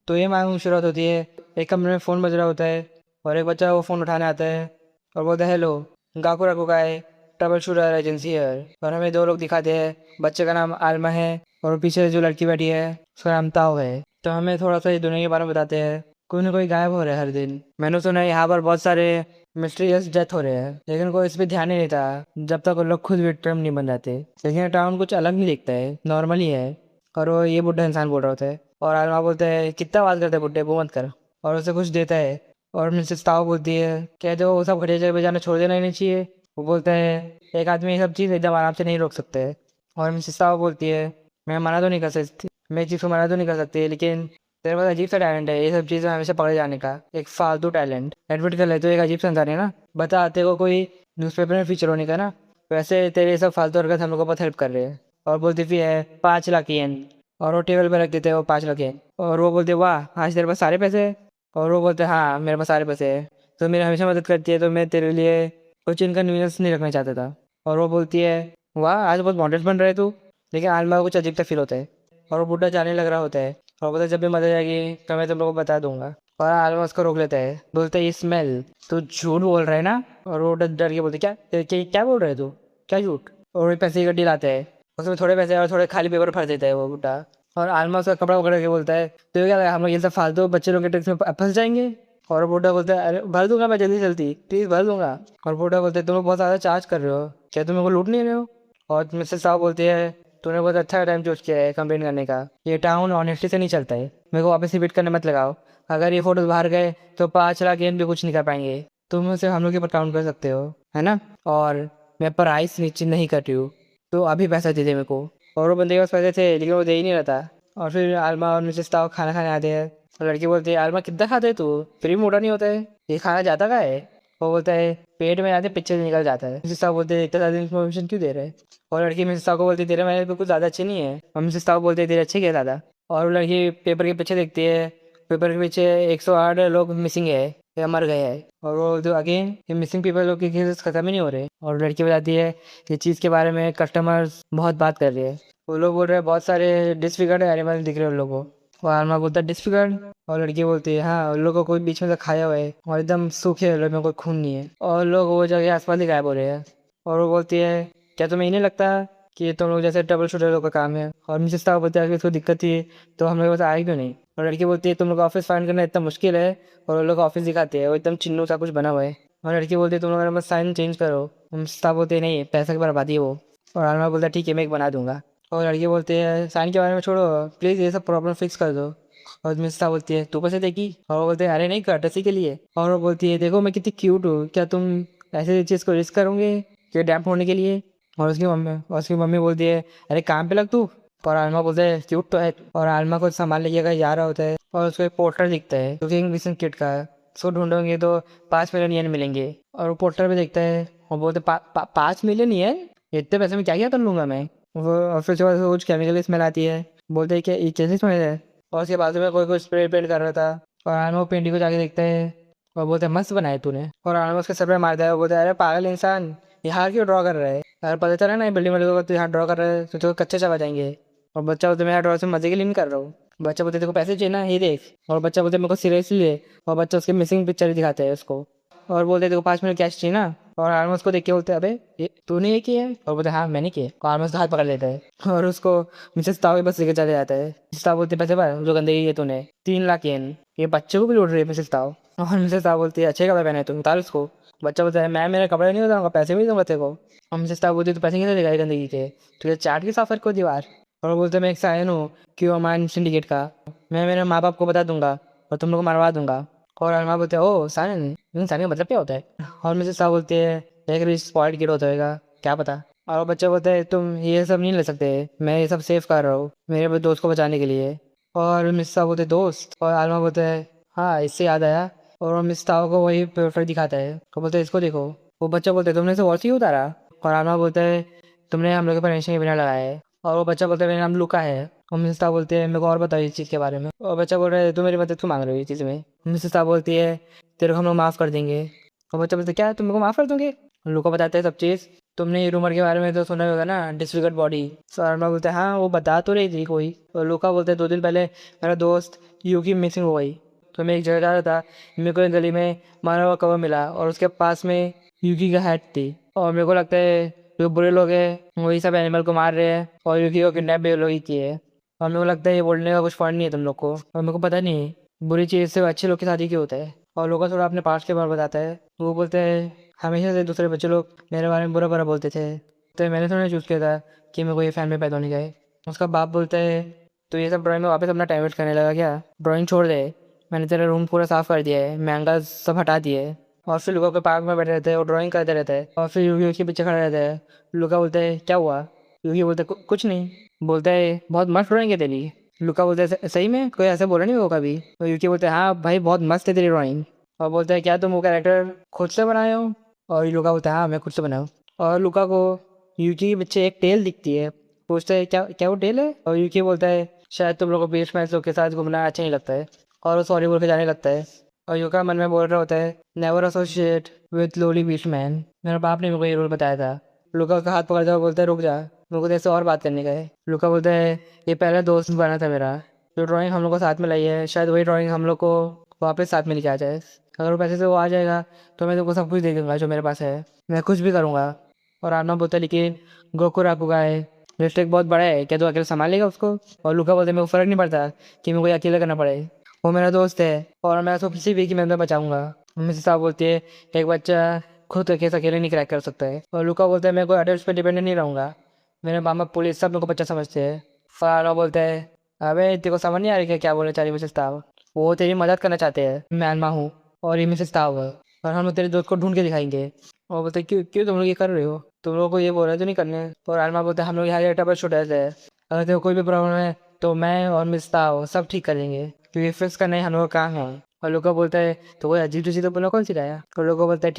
तो ये मांग शुरुआत होती है। एक कमरे में फ़ोन बज रहा होता है और एक बच्चा वो फ़ोन उठाने आता है और बोलता है हेलो, गाकू राकू का है, ट्रबल शूटर एजेंसी है। और हमें दो लोग दिखाते हैं। बच्चे का नाम आलमा है और पीछे जो लड़की बैठी है उसका नाम ताओ है। तो हमें थोड़ा सा इस दुनिया के बारे में बताते हैं। कोई ना कोई गायब हो रहा है हर दिन। मैंने सुना है यहाँ पर बहुत सारे मिस्टीरियस डेथ हो रहे हैं, लेकिन कोई इस पर ध्यान नहीं देता जब तक वो लोग खुद विक्टिम नहीं बन जाते। लेकिन ये टाउन कुछ अलग नहीं दिखता है, नॉर्मल ही है। और वो ये बुढ़ा इंसान बोल रहा होता है और आलमा बोलते हैं कितना बात करते हैं बुढ़े, वो मत कर। और उसे कुछ देता है और मिसेस ताओ बोलती है कह दो वो सब घटिया जगह पे जाना छोड़ देना ही नहीं चाहिए। वो बोलते हैं एक आदमी ये सब चीज़ एकदम आराम से नहीं रोक सकते। और मिसेस ताओ बोलती है मैं मना तो नहीं कर सकती, मैं इस चीज़ को मना तो नहीं कर सकती, लेकिन तेरे पास अजीब सा टैलेंट है ये सब चीज़ें हमेशा पकड़े जाने का, एक फालतू टैलेंट। एडमिट कर ले तो एक अजीब सा इंसान है ना, बता तेरे को कोई न्यूज़पेपर में फीचर होने का ना, वैसे तेरे ये सब फालतू हरकत हम लोग को बहुत हेल्प कर रहे हैं। और बोलती भी है 5 लाख येन। और वो टेबल पे रख देते हैं वो 5 लाख येन। और वो बोलते वाह आज तेरे पास सारे पैसे हैं। और वो बोलते हाँ मेरे पास सारे पैसे हैं, तो मेरी हमेशा मदद करती है, तो मैं तेरे लिए कुछ इनकन्वीनियंस नहीं रखना चाहता था। और वो बोलती है वाह आज बहुत मॉडर्न बन रहे तू। लेकिन आलमा को कुछ अजीब सा फील होता है और वो बूढ़ा जाने लग रहा होता है। और बोलता है जब भी मदद आएगी तो मैं तुम लोगों को बता दूंगा। और आलमा उसको रोक लेता है, बोलते ये स्मेल, तू झूठ बोल रहा है ना। और वो डर डर के बोलते क्या क्या क्या बोल रहे तू, क्या झूठ। और वो पैसे की गड्डी लाते हैं, उसमें थोड़े पैसे और थोड़े खाली पेपर भर देता है वो बूढ़ा। और आलमा उसका कपड़ा पकड़ के बोलता है तो क्या लगा हम लोग ये सब फालतू बच्चे लोग के ट्रिक्स में फंस जाएंगे। और बूढ़ा बोलता है अरे भर दूंगा मैं जल्दी जल्दी, प्लीज़ भर दूंगा। और बूढ़ा बोलते हैं तुम लोग बहुत ज़्यादा चार्ज कर रहे हो, क्या तुम मेरे को लूट नहीं रहे हो। और मिसेस साहब बोलती है तूने बहुत अच्छा टाइम चूज किया है कंप्लेन करने का, ये टाउन ऑनेस्टी से नहीं चलता है, मेरे को वापस रिपीट करने मत लगाओ। अगर ये फोटोज बाहर गए तो 5 लाख येन भी कुछ नहीं कर पाएंगे, तुम उसे हम लोग के ऊपर काउंट कर सकते हो, है ना। और मैं प्राइस निश्चित नहीं कर रही हूँ, तो अभी पैसा दे दे मेरे को। और वो बंदे के पास पैसे थे लेकिन वो दे ही नहीं रहा था। और फिर आलमा और मिसेस ताओ खाना खाने आते हैं और लड़की बोलती है आलमा कितना खाते है तू, फिर भी मोटा नहीं होता है, ये खाना जाता का है। वो बोलता है पेट में जाते पीछे से निकल जाता है। मिसेस ताओ बोलते हैं इतना ज़्यादा इन्फॉर्मेशन क्यों दे रहे हैं। और लड़की मिसेस ताओ को बोलती है तेरे मेरे बिल्कुल ज़्यादा अच्छे नहीं है। और मिसेस ताओ बोलते हैं तेरे अच्छे क्या ज़्यादा। और वो लड़की पेपर के पीछे देखती है, पेपर के पीछे 108 लोग मिसिंग है या मर गए हैं। और वो जो अगेन ये मिसिंग पीपल लोग के केसेस खत्म ही नहीं हो रहे। और लड़की बताती है ये चीज़ के बारे में कस्टमर्स बहुत बात कर रहे हैं, वो लोग बोल रहे हैं बहुत सारे डिसफिगर्ड एनिमल दिख रहे हैं उन लोगों को। और आलमा बोलता है डिसफिगर्ड। और लड़की बोलती है हाँ उन लोगों को कोई बीच में से खाया हुआ है और एकदम सूखे हैं, में कोई खून नहीं है और लोग वो जगह आसपास ही गायब हो रहे हैं। और वो बोलती है क्या तुम्हें ये नहीं लगता कि ये तुम लोग जैसे ट्रबल शूटर लोग का काम है। और मिसेस ताऊ बोलती है कि इसको दिक्कत थी तो हम लोग के पास आए क्यों नहीं। और लड़की बोलती है तुम लोग ऑफिस फाइंड करना इतना मुश्किल है। और वो लोग ऑफिस दिखाते हैं वो एकदम चिन्नू सा कुछ बना हुआ है। और लड़की बोलती है तुम लोग बस साइन चेंज करो। मिसेस ताऊ बोलते हैं नहीं पैसा की बर्बादी है वो। और आलमा बोलता है ठीक है मैं एक बना दूंगा। और लड़की बोलती है साइन के बारे में छोड़ो, प्लीज़ ये सब प्रॉब्लम फिक्स कर दो। और मिस्ता बोलती है तू पैसे देगी। और वो बोलते हैं अरे नहीं कर्टसी के लिए। और वो बोलती है देखो मैं कितनी क्यूट हूँ, क्या तुम ऐसे चीज़ को रिस्क करोगे कि डैम्प होने के लिए। और उसकी मम्मी बोलती है अरे काम पे लग तू। और आलमा बोलते है क्यूट तो है। और आलमा को सामान लेके अगर जा रहा होता है और उसको एक पोस्टर दिखता है जो कि मिशन किट का है, उसको ढूंढोगे तो 5 मिलियन येन मिलेंगे। और वो पोस्टर पे देखता है और बोलते 5 मिलियन येन, इतने पैसे में क्या क्या कर लूँगा मैं। वो और फिर उसके बाद कुछ केमिकल स्मेल आती है, बोलते हैं कि ये कैसी स्मेल है। और उसके बाजू में कोई कोई स्प्रे पेंट कर रहा था। और आलमा पेंटिंग को जाके देखता है और बोलते हैं मस्त बनाए तूने। और आलमा उसके सर पे मारता है, वो बोलता है अरे पागल इंसान यहाँ क्यों ड्रॉ कर रहा है, अगर पता चला ना बिल्डिंग वाले को तो यहाँ ड्रॉ कर रहा है तो कच्चे चबा जाएंगे। और बच्चा बोलते मैं यहाँ ड्रॉ से मजे के लिए नहीं कर रहा हूँ। बच्चा बोलते तेरे को पैसे चाहिए ना ये देख। और बच्चा बोलते मेरे को सीरियसली ले। और बच्चा उसके मिसिंग पिक्चर दिखाते हैं उसको और बोलते तेरे को 5 मिनट कैश चाहिए ना। और आर्मस उसको देख के बोलते हैं अबे ये तूने ये किया है। और बोलते हाँ मैंने किया। और आर्मस उसका हाथ पकड़ लेता है और उसको मिसेस ताऊ के बस लेके चले जाता है। मिसेस ताऊ बोलते पैसे पर जो गंदगी है तूने 3 लाख येन, ये बच्चे को भी लूट रही है मिसेस ताऊ। और मिसेस ताऊ बोलती है अच्छे कपड़े पहने तुम उतार उसको। बच्चा बोलता है मैं मेरे कपड़े नहीं उतारूंगा पैसे भी दूंगा तेरे को। और मिसेस ताऊ बोलती है तो पैसे कैसे देगा ये गंदगी के, तुझे चाट के साफ को दीवार। और वो बोलते मैं एक साइन हूँ क्यों माइन सिंडिकेट का, मैं मेरे माँ बाप को बता दूंगा और तुम लोग को मरवा दूंगा। और अरमा बोलते हैं ओ साइन, लेकिन साइन का मतलब क्या होता है। और मिसेस साहब बोलती है एक भी स्पॉइल्ड किड होता होगा क्या पता। और वो बच्चा बोलता है तुम ये सब नहीं ले सकते, मैं ये सब सेव कर रहा हूँ मेरे दोस्त को बचाने के लिए। और मिस साहब बोलते दोस्त। और आलमा बोलते हैं हाँ इससे याद आया। और वो मिस साहब को वही पेपर दिखाता है, वो बोलते हैं इसको देखो। वो बच्चा बोलते है तुमने इसे और सी उतारा। और आलमा बोलता है तुमने हम लोग के परेशान के बिना लगाया है। और वो बच्चा बोलता है मेरा नाम लुका है। और मिसेस ताऊ बोलते हैं मेरे को और बताओ इस चीज़ के बारे में। और बच्चा बोल रहा है तू मेरी मदद क्यों मांग रही हो इस चीज़ में। मिसेस ताऊ बोलती है तेरे को हम लोग माफ़ कर देंगे। और बच्चा बोलते क्या तुम मेरे को माफ़ कर दोगे। लुका बताते हैं सब चीज़। तुमने ये रूमर के बारे में तो सुना ही होगा ना, डिसफिगर्ड बॉडी। तो अरुणा बोलते हैं हाँ वो बता तो रही थी कोई। और लुका बोलते हैं 2 दिन पहले मेरा दोस्त यूकी मिसिंग हो गई। तो मैं एक जगह जा रहा था, मेरे को एक गली में मारा हुआ कवर मिला और उसके पास में यूकी का हैट थी। और मेरे को लगता है जो बुरे लोग हैं वही सब एनिमल को मार रहे हैं और यूकी को किडनैप भी लोग ही किए हैं। और मेरे को लगता है ये बोलने का कुछ पॉइंट नहीं है तुम लोग को, और मेरे को पता नहीं बुरी चीज़ से अच्छे लोग के साथ ही क्यों होता है। और लोग थोड़ा अपने पास्ट के बारे में बताता है। वो बोलते हैं हमेशा से दूसरे बच्चे लोग मेरे बारे में बुरा बुरा बोलते थे, तो मैंने थोड़ा चूज़ किया था कि मेरे को ये फैमिली पैदा होने का है। उसका बाप बोलता है तो ये सब ड्राइंग में वापस अपना टाइम वेस्ट करने लगा क्या, ड्राइंग छोड़ दे, मैंने तेरा रूम पूरा साफ़ कर दिया है, मैंगा सब हटा दिए। और फिर लुका के पार्क में बैठे रहते हैं और ड्राइंग करते रहते हैं। और फिर यूगी उसके पीछे खड़ा रहता है। लुका बोलता है क्या हुआ, यूगी बोलता है कुछ नहीं। बोलता है बहुत मस्त ड्राइंग है तेरी। लुका बोलता है सही में कोई ऐसा बोला नहीं होगा कभी। तो यूकी बोलता है हाँ भाई बहुत मस्त है तेरी ड्राइंग। और बोलता है क्या तुम वो कैरेक्टर खुद से बनाए हो। और लुका बोलता है हाँ मैं खुद से बनाया हूँ। और लुका को यूकी के पीछे एक टेल दिखती है। पूछता है क्या क्या वो टेल है। और यूकी बोलता है शायद तुम लोगों को बीच में लोग के साथ घूमना अच्छा नहीं लगता है। और वो सॉरी बोल के जाने लगता है। और यूका मन में बोल रहा होता है never associate with lolly beach man, मेरे बाप ने मेरे को ये रूल बताया था। लुका का हाथ पकड़ता हुआ बोलता है रुक जा, मेरे को तेरे से और बात करने का है। लुका बोलता है ये पहला दोस्त बना था मेरा, जो ड्राइंग हम लोग को साथ में लाई है शायद वही ड्राइंग हम लोग को वापस साथ में लेके आ जाए। अगर वो पैसे से वो आ जाएगा तो मैं तुमको सब कुछ दे दूंगा जो मेरे पास है, मैं कुछ भी करूँगा। और आर्मा बोलता है लेकिन गोकू राकुगा है, रिस्ट्रिक्ट बहुत बड़ा है, क्या तू अकेले संभालेगा उसको। और लुका बोलते मेरे को फ़र्क नहीं पड़ता कि मेरे को ये अकेला करना पड़े, वो मेरा दोस्त है और मैं उसको किसी भी की मैं बचाऊंगा। मिसेस साहब बोलती है एक बच्चा खुद केस अकेले नहीं क्रैक कर सकता है। और लुका बोलता है मैं कोई अडल्ट पे डिपेंडेंट नहीं रहूँगा, मेरे मामा पुलिस सब मेरे को बच्चा समझते हैं। फराना बोलता है अबे तेरे को समझ नहीं आ रही क्या क्या बोले चारी मिसेस साहब, वो तेरी मदद करना चाहते हैं, मैं अनमा हूँ और ये मिसेस साहब है और हम लोग तेरे दोस्त को ढूंढ के दिखाएंगे। और बोलते क्यों क्यों तुम लोग ये कर रहे हो, तुम लोगों को ये बोल रहे तो नहीं करने। और आलमा बोलते हैं हम लोग यहाँ ट्रबल शूटर्स है, अगर तेरे को कोई भी प्रॉब्लम है तो मैं और मिस ताओ सब ठीक कर देंगे, क्योंकि फिक्स करना ही हम लोग का काम है। और लोग बोलता है तो वो अजीब चीज़ तो बोला कौन सिखाया। तो लोगों बोलता है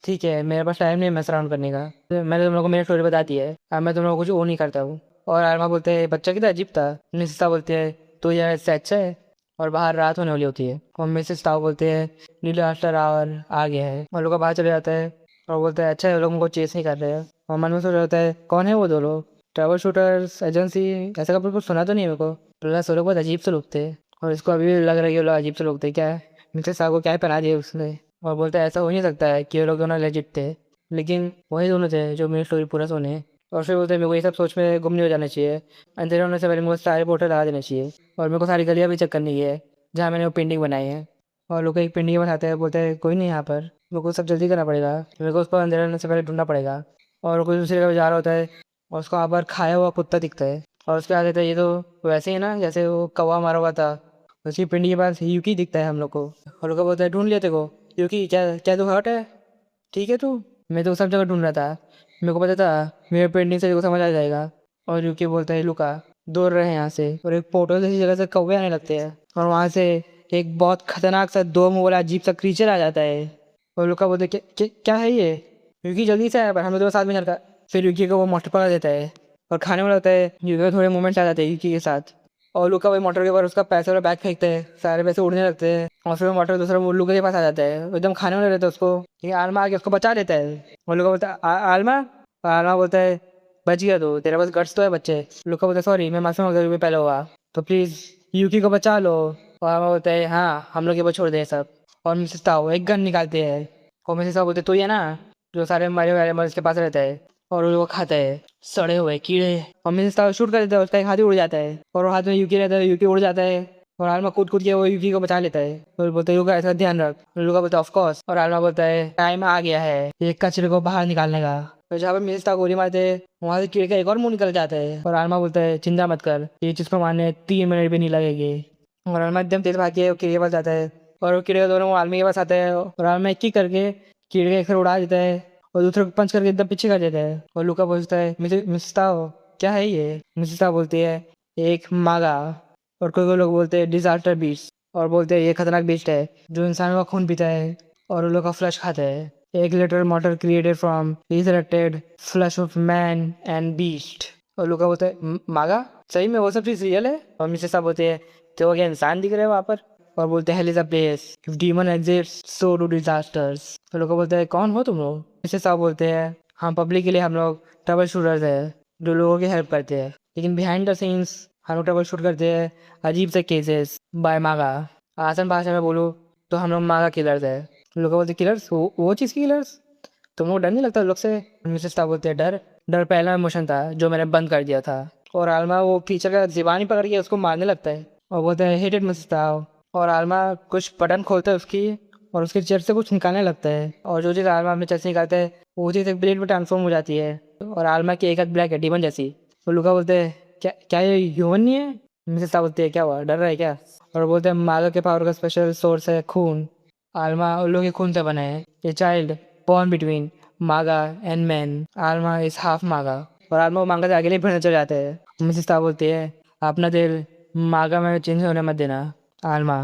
ठीक है मेरे पास टाइम नहीं है मैं सराउंड करने का, तो मैंने तुम लोगों को मेरी स्टोरी बता दी है, अब मैं तुम लोगों को कुछ वो नहीं करता हूँ। और आलमा बोलते हैं बच्चा कितना अजीब था। निस्ता बोलते हैं तो यह इससे अच्छा है। और बाहर रात होने वाली होती है और मिसेस ताओ बोलते हैं नीला आफ्टर आवर आ गया है। और लोग बाहर चले जाता है और बोलता है अच्छा है लोग मुझको चेस नहीं कर रहे हैं। और मन में सोच रहा होता है कौन है वो दो लोग, ट्रैवल शूटर्स एजेंसी, ऐसा कभी कुछ सुना तो नहीं है मेरे को। प्लस वो लोग बहुत अजीब से लोग थे और इसको अभी भी लग रहा है कि वो लोग अजीब से लोग थे क्या है, मिसेस ताओ को क्या पहना दिया उसने। और बोलता है ऐसा हो नहीं सकता है कि वो लोग दोनों लेजिट थे, लेकिन वही दोनों थे जो मेरी स्टोरी पूरा सुने। और फिर बोलते हैं मेरे को ये सब सोच में गुम नहीं हो जाना चाहिए, अंधेरे होने से पहले मेरे को सारे पोर्टल लगा देना चाहिए और मेरे को सारी गलियाँ भी चेक करनी है जहाँ मैंने वो पेंटिंग बनाई है। और लोग एक पेंटिंग बनाते हैं, बोलते हैं कोई नहीं यहाँ पर, मेरे को सब जल्दी करना पड़ेगा, मेरे को उसको अंधेरे होने से पहले ढूंढना पड़ेगा। और कोई दूसरी जगह जा रहा होता है और उसको वहाँ पर खाया हुआ कुत्ता दिखता है और उसके बाद ये तो वैसे ही ना जैसे वो कौवा मारा हुआ था। उसकी पिंडी के पास यूकी दिखता है हम लोग को और लोग बोलता है ढूंढ लिया तेरे को यूकी, क्या क्या तू हर्ट है, ठीक है तू, मैं तो सब जगह ढूंढ रहा था, मेरे को पता था मेरे पेंटिंग से तेरे को समझ आ जाएगा। और यूकी बोलता है लुका दूर रहे यहाँ से, और एक पोर्टल जैसी जगह से कौवे आने लगते हैं और वहाँ से एक बहुत खतरनाक सा 2 मुंह वाला अजीब सा क्रीचर आ जाता है। और लुका बोलते क्या है ये, यूकी जल्दी से आया पर हम लोग तो साथ में चल कर। फिर यूकी को वो मोटर पकड़ा देता है और खाने वाला होता है, यूकी को थोड़े मोमेंट्स आ जाते हैं यूकी के साथ। और लुका वही मोटर के ऊपर उसका पैसे वाला बैग फेंकते हैं, सारे पैसे उड़ने लगते हैं और फिर वो मोटर दूसरा वो लुका के पास आ जाता है, वो एकदम खाने वाला रहता है उसको, लेकिन आलमा आके उसको बचा लेता है। और लुका बोलता है आलमा, और आलमा बोलता है बच गया तो तेरे पास गट्स तो है बच्चे। लुका बोलता है सॉरी मैं माफी मांगता हूँ जो भी पहले हुआ, तो प्लीज़ यूकी को बचा लो। और आलमा बोलता है हाँ हम लोग ये बस छोड़ दें सब। और मिसेस ताओ एक गन निकालते हैं और मिसेस ताओ बोलते तो ये ना जो सारे मरे हुए एनिमल्स के पास रहता है और वो खाता है सड़े हुए कीड़े। और मिसेस ताओ शूट कर देता है, उसका एक हाथ ही उड़ जाता है और वो हाथ में यूकी रहता है, यूकी उड़ जाता है और आलमा कूद कूद के वो यूकी को बचा लेता है। और बोलते है लुका ऐसा ध्यान रख, लुका बोलता है ऑफ कोर्स। और आलमा बोलता है टाइम आ गया है एक कचरे को बाहर निकालने का। तो जहाँ पर मिसेस ताओ गोली मारते हैं वहाँ से कीड़े का एक और मुंह निकल जाता है और आलमा बोलता है चिंता मत कर ये चीज़ को मारने 3 मिनट भी नहीं लगेगी। और आलमा एकदम तेज भाग के कीड़े के पास जाता है और वो कीड़े दोनों वो आलमी के पास आता है और आलमा एक ही करके कीड़े का एक सर उड़ा देता है और दूसरे को पंच करके एकदम पीछे कर देता है। और लुका पूछता है मिसेस ताओ क्या है ये। मिसेस ताओ बोलती है एक मागा। और कोई कोई लोग बोलते हैं डिजास्टर बीस्ट और बोलते हैं ये खतरनाक बीस्ट है जो इंसानों का खून पीता है और उन लोग का फ्लैश खाता है, एक literal model created from resurrected flash of man and beast. और लुका बोलता है मागा सही में वो सब चीज़ रियल है। और मिसेस ताओ बोलती है तो क्या इंसान दिख रहे हैं वहाँ पर। और बोलते हैं hell is a place if demon exist so do disasters. तो लोग बोलते हैं कौन हो तुम लोग। मिसेस साहब बोलते हैं हम पब्लिक के लिए हम लोग ट्रबल शूटर्स है जो लोगों की हेल्प करते हैं, लेकिन बिहाइंड द सीन्स हम लोग ट्रबल शूट करते हैं अजीब से केसेस बाय मागा। आसान भाषा में बोलूँ तो हम लोग मागा किलर्स है। लोग बोलते किलर्स, वो चीज़ की किलर्स, तुम लोग डर नहीं लगता लोग से? मिसेस साहब बोलते हैं डर, डर पहला इमोशन था जो मैंने बंद कर दिया था। और आलमा वो टीचर का ज़ुबान ही पकड़ के उसको मारने लगता है और बोलते हैं हेटेड मिसेस साहब। और आलमा कुछ बटन खोलता है उसकी और उसके चेस्ट से कुछ निकालने लगता है, और जो चीज़ आलमा अपने चेस्ट से निकालता है वो चीज़ एक ब्लेड में ट्रांसफॉर्म हो जाती है और आलमा की एक हाथ ब्लैक है डीमन जैसी। तो लुका बोलते हैं क्या क्या ये ह्यूमन नहीं है? मिसेस साहब बोलते हैं क्या हुआ, डर रहा है क्या? और बोलते हैं मागा के पावर का स्पेशल सोर्स है खून। आलमा उन लोगों के खून से बना है। ए चाइल्ड born between मागा एंड मैन, आलमा इज हाफ मागा। और आलमा वो मांगा से आगे नहीं बढ़ने चले जाते हैं। मिसेस ता बोलती है अपना दिल मागा में चेंज होने मत देना आलमा,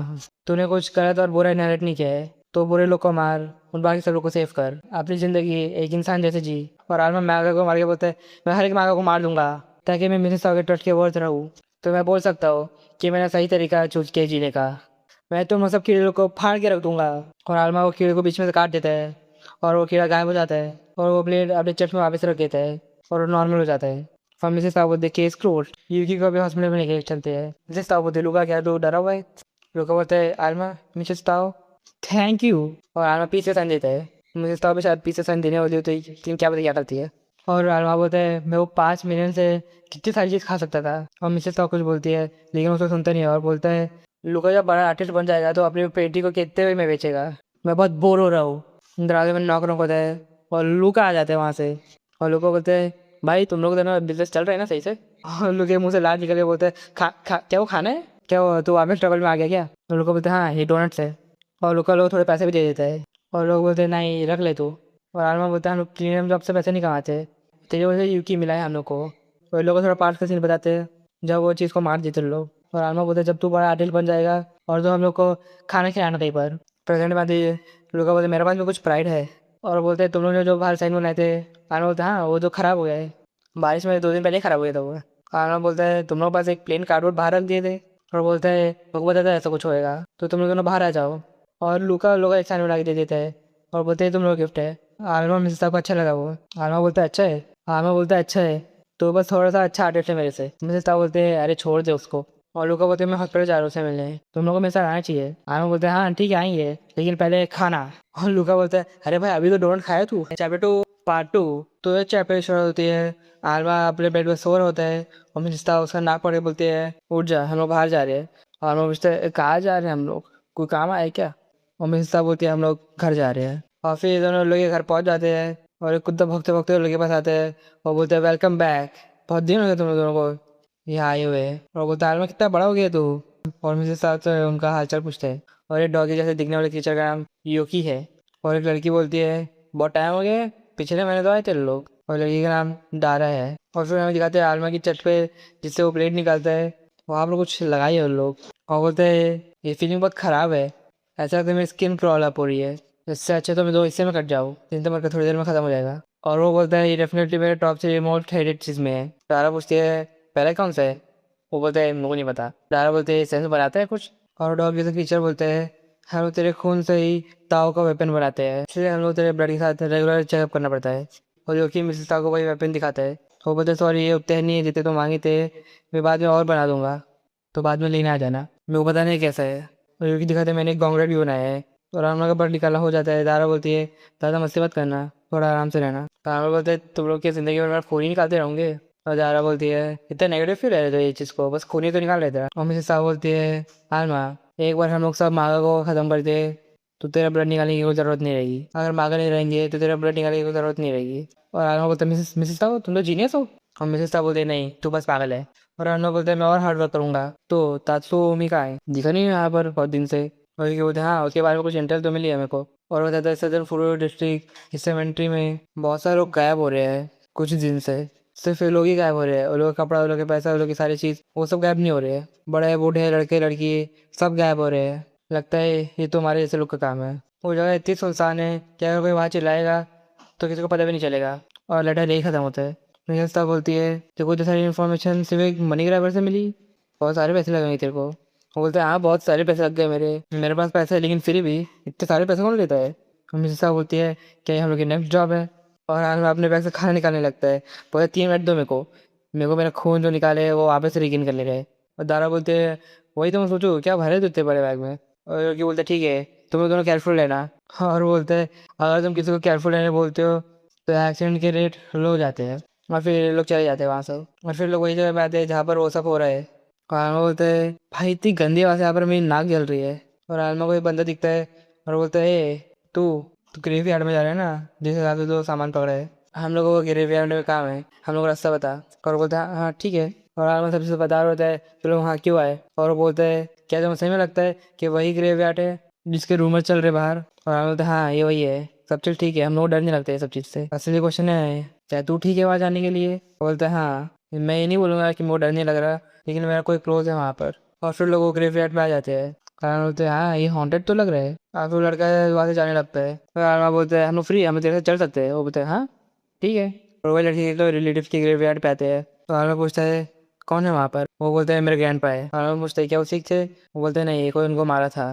तूने कुछ गलत और बुरा इनहेरिट नहीं किया है तो बुरे लोग को मार, उन बाकी सब लोग को सेव कर, अपनी ज़िंदगी एक इंसान जैसे जी। और आलमा मागा को मार के बोलते है मैं हर एक मागा को मार दूंगा ताकि मैं मिसेस ता के ट्रस्ट के वर्थ रहूँ। तो मैं बोल सकता हूँ कि मैंने सही तरीका चूज किया जीने का। मैं तुम सब कीड़े को फाड़ के रख दूंगा। और आलमा वो कीड़े को बीच में से काट देता है और वो कीड़ा गायब हो जाता है और वो ब्लेड अपने चेस्ट में वापस रख देता है और वो नॉर्मल हो जाता है। फार्मेसी साहब बोलते केस क्लोज, यूकी को भी हॉस्पिटल में लेके चलते हैं। मिसेस ताओ बोलते लुका क्या तू डरा हुआ है? लुका बोलता है आलमा मिसेस ताओ थैंक यू, और आलमा पीछे साइन देता है। मिसेस ताओ भी शायद पीछे साइन देने वाली होती है, टीम क्या पता क्या करती है। और आलमा बोलता है मैं वो 5 मिलियन से कितनी सारी चीज़ खा सकता था। और मिसेस ताओ कुछ बोलती है लेकिन उसको सुनता नहीं है और बोलता है लुका जब बड़ा आर्टिस्ट बन जाएगा तो अपनी पेटी को कितने हुए में बेचेगा, मैं बहुत बोर हो रहा हूँ। दरवाजे में नॉक नॉक होता है और लुका आ जाते हैं वहाँ से। और लुका बोलते हैं भाई तुम लोग दोनों बिजनेस चल रहे हैं ना सही से? और लुका के मुंह से लाल निकल के बोलते हैं क्या वो खाना है क्या, वो तू आमिर ट्रबल में आ गया क्या? और लुका बोलते हैं हाँ ये डोनट्स है। और लुका लोग थोड़े पैसे भी दे देता है और लोग बोलते हैं नहीं रख ले तू। और आलमा बोलते हैं हम लोग क्लीनर जॉब से पैसे नहीं कमाते, तेरी वजह से यूकी मिला है हम लोग को। और लोग को थोड़ा पार्ट का सीन बताते हैं जब वो चीज़ को मार देते लोग। और आलमा बोलते हैं जब तू बड़ा आर्टिस्ट बन जाएगा और तो हम लोग को खाना खिलाना कहीं पर प्रेजेंट में आती है। लुका बोलते मेरे पास भी कुछ प्राइड है। और बोलते हैं तुम लोग ने जो बाहर साइन बनाए थे, आलमा बोलते हाँ वो तो ख़राब हो गया है, बारिश में 2 दिन पहले ही ख़राब हो गया था वो। आलमा बोलता है तुम लोग पास एक प्लेन कार्डबोर्ड बाहर रख दिए थे। और बोलता है वो बताता है ऐसा कुछ होएगा तो तुम लोग दोनों बाहर आ जाओ। और लुका लोग एक साइन बना के दे देता है और बोलते हैं तुम लोग गिफ्ट है। आलमा मिसेस साहब को अच्छा लगा वो। आलमा बोलता है अच्छा है। आलमा बोलता है अच्छा है तो बस थोड़ा सा अच्छा आर्टिस्ट है मेरे से। मिसेस साहब बोलते हैं अरे छोड़ दे उसको। और लुका बोलते हैं मैं हॉस्पिटल जा रहा हूँ उससे मिलने, तुम लोगों को मेरे साथ आना चाहिए। आलमा बोलते हैं हाँ ठीक है आएंगे लेकिन पहले खाना। और लुका बोलता है अरे भाई अभी तो डोनट खाया तू। Chapter 2 part 2। तो ये चैप्टर शुरू होती है। आलमा अपने बेड पर सो रहा होता है और मिसेस साहब उसका नाक पकड़ के बोलती है उठ जा हम लोग बाहर जा रहे हैं। और मैं पूछते हैं कहाँ जा रहे हैं हम लोग, कोई काम आया क्या? और मिसेस साहब बोलती है हम लोग घर जा रहे हैं। और फिर दोनों लोग के घर पहुंच जाते हैं और एक कुत्ता भौंकते भौंकते उन लोग के पास आते हैं और बोलते हैं वेलकम बैक, बहुत दिन हो गए तुम लोग दोनों को यहाँ आए हुए। और बोलता है आलमा कितना बड़ा हो गया तू। और मिसेस साहब से उनका हालचाल पूछते हैं। और एक डॉगी जैसे दिखने वाले टीचर का नाम योकी है। और एक लड़की बोलती है बहुत टाइम हो गया, पिछले महीने तो आए थे लोग। और लड़की का नाम डारा है। और फिर हमें दिखाते हैं आलमा की छत पे जिससे वो प्लेट निकालता है वहाँ पर कुछ लगाई है उन लोग। और बोलते हैं ये फीलिंग बहुत ख़राब है, ऐसा लगता है मेरी स्किन क्रॉल अप हो रही है, इससे अच्छा तो मैं 2 हिस्से में कट जाऊँ, चिंता मत कर थोड़ी देर में ख़त्म हो जाएगा। और वो बोलता है ये डेफिनेटली मेरे टॉप से मोस्ट हेटेड चीज़ में है। डारा पूछती है पहले कौन सा है? वो बोलता है मुझे नहीं पता। डारा बोलते हैं सेंस बनाता है कुछ। और डॉग जैसे टीचर बोलते हैं हम लोग तेरे खून से ही ताओ का वेपन बनाते हैं, इसलिए हम लोग तेरे ब्लड के साथ रेगुलर चेकअप करना पड़ता है। और जो कि मिसेस ताओ को वही वेपन दिखाता है। वो बोलते सॉरी ये उतने नहीं है जितने तो मांगे थे, मैं बाद में और बना दूंगा तो बाद में लेने आ जाना। मेरे को पता नहीं कैसा है। और योगी दिखाते मैंने एक गॉन्गरेट भी बनाया है। और रामला का ब्लड निकाला हो जाता है। दारा बोलती है ज़्यादा मस्ती मत करना, थोड़ा आराम से रहना। रामला बोलते हैं तुम लोग की ज़िंदगी में मेरा खून ही निकालते रहोगे। और दारा बोलती है इतना नेगेटिव क्यों रह रहे थे ये चीज़ को, बस खून ही तो निकाल रहे थे। और मिसेस साहब बोलती है आलमा एक बार हम लोग सब मागा को ख़त्म कर दे तो तेरा ब्लड निकालने की कोई ज़रूरत नहीं रहेगी, अगर मागा नहीं रहेंगे तो तेरा ब्लड निकालने की कोई ज़रूरत नहीं रहेगी। और आलमा बोलता है मिसेस साहब तुम तो जीनियस हो। और मिसेस साहब बोलते नहीं तू बस पागल है। और आलमा बोलते हैं मैं और हार्ड वर्क करूंगा। तो तात्सुओमी का है दिखा नहीं है यहाँ पर बहुत दिन से। और ये बोलते हैं हाँ उसके बारे में कुछ इंटेल तो मिली है मेरे को। और बताता है सदर्न फूड डिस्ट्रिक्ट इस सेमेंट्री में बहुत सारे लोग गायब हो रहे हैं कुछ दिन से, सिर्फ ये लोग ही गायब हो रहे हैं। वो लोग का कपड़ा, वो लोग के पैसा, वो लोग की सारी चीज़ वो सब गायब नहीं हो रहे हैं। बड़े बूढ़े लड़के लड़की सब गायब हो रहे हैं। लगता है ये तो हमारे जैसे लोग का काम है। वो जगह इतनी सुनसान है कि अगर कोई वहाँ चिल्लाएगा तो किसी को पता भी नहीं चलेगा और लेटर यही ख़त्म होता है। नियस्ता बोलती है तेरे को इतनी सारी इन्फॉर्मेशन सिर्फ एक मनी ग्रैबर से मिली, बहुत सारे पैसे लगेंगे तेरे को। वो बोलते हैं हाँ बहुत सारे पैसे लग गए मेरे पास पैसे है लेकिन फिर भी इतने सारे पैसे कौन लेता है। मिसेस साहब बोलती है क्या ये हम लोग की नेक्स्ट जॉब है? और आलमा अपने बैग से खाना निकालने लगता है। बोलते 3 मिनट दो मेरे को मेरा खून जो निकाले वो वापस रिगिन कर ले रहे। और दारा बोलते हैं वही तो मैं सोचूं क्या भरे देते बड़े बैग में। और योगी बोलते ठीक है तुम लोग दोनों केयरफुल रहना। और बोलते हैं अगर तुम किसी को केयरफुल रहने बोलते हो तो एक्सीडेंट के रेट लो हो जाते हैं। और फिर ये लोग चले जाते हैं वहाँ से। और फिर लोग वही जगह पे आते हैं जहाँ पर वो सब हो रहा है। और आलमा बोलते हैं भाई इतनी गंदी आवाज़ है यहाँ पर मेरी नाक जल रही है। और आलमा को एक बंदा दिखता है और बोलता है ए तू तू ग्रेवी यार्ड में जा रहा है ना जिस हिसाब से तो सामान पकड़ा है हम लोगों को ग्रेवी यार्ड में काम है हम लोग को रास्ता बता। और बोलता है हाँ ठीक है। और आलमा सबसे बता रहा होता है तो लोग हाँ क्यों आए। और वो बोलते हैं क्या तुम्हें सही में लगता है कि वही ग्रेवी यार्ड है जिसके रूमर चल रहे बाहर। और आलमा बोलता है हाँ ये वही है सब चीज़ ठीक है हम लोग डर नहीं लगते सब चीज़ से। असली क्वेश्चन है क्या तू ठीक है वहाँ जाने के लिए। बोलता है हाँ मैं ये नहीं बोलूँगा कि मुझे डर नहीं लग रहा लेकिन मेरा कोई क्लोज है वहाँ पर। और फिर लोग ग्रेव यार्ड में आ जाते हैं। कारण बोलते हैं हाँ ये हॉन्टेड तो लग रहा है। और फिर लड़का वहाँ से जाने लगता है। फिर आलमा बोलते हैं हम लोग फ्री हम तेरे साथ चल सकते हैं। वो बोलते हैं हाँ ठीक है। और वही लड़की तो रिलेटिव के ग्रेव यार्ड पे आते हैं। तो आलमा पूछता है कौन है वहाँ पर। वो बोलते हैं मेरे ग्रैंड पा है। आलमा पूछता है क्या वो सिख थे। वो बोलते हैं नहीं कोई उनको मारा था।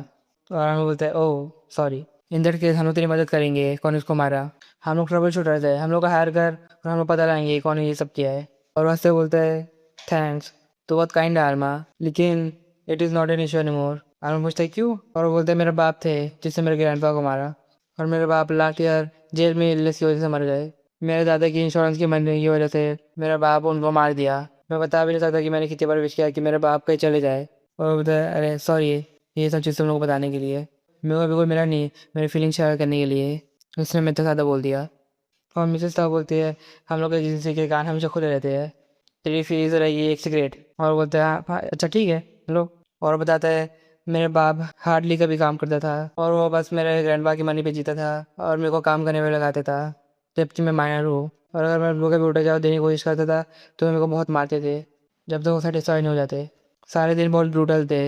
तो आलमा बोलता है oh sorry in that case हम लोग तेरी मदद करेंगे कौन इसको मारा। हम लोग ट्रबल शूटर थे हम लोग का हायर कर और हम लोग पता लगाएंगे कौन ये सब किया है। और वहाँ से बोलता है थैंक्स तो बहुत काइंड है आलमा लेकिन it is not an issue anymore. Alma पूछता है क्यों। और वो बोलते हैं मेरे बाप थे जिससे मेरे ग्रैंडपा को मारा। और मेरे बाप लास्ट ईयर जेल में इलनेस की वजह से मर गए। मेरे दादा की इंश्योरेंस की मरने की वजह से मेरा बाप उनको मार दिया। मैं बता भी नहीं सकता कि मैंने कितनी बार विश किया कि मेरे बाप कहीं चले जाए। और वो बोलता है अरे सॉरी ये सब चीज़ तुम लोग को बताने के लिए मेरे को अभी कोई मिला नहीं मेरी फीलिंग शेयर करने के लिए उसने मेरे से ज़्यादा बोल दिया। और मिसेस साहब बोलती है हम लोग एजेंसी के कान हमेशा खुले रहते हैं तेरी फीस रहेगी एक सिगरेट। और बोलते हैं हाँ अच्छा ठीक है लो। और बताता है मेरे बाप हार्डली का भी काम करता था और वो बस मेरे ग्रैंडपा की मनी पे जीता था और मेरे को काम करने में लगाता था जबकि मैं माइनर हूँ। और अगर मैं लोगों के उल्टा जाओ देने की कोशिश करता था तो मेरे को बहुत मारते थे जब तक वो सेटिस्फाई नहीं हो जाते। सारे दिन बहुत ब्रूटल थे।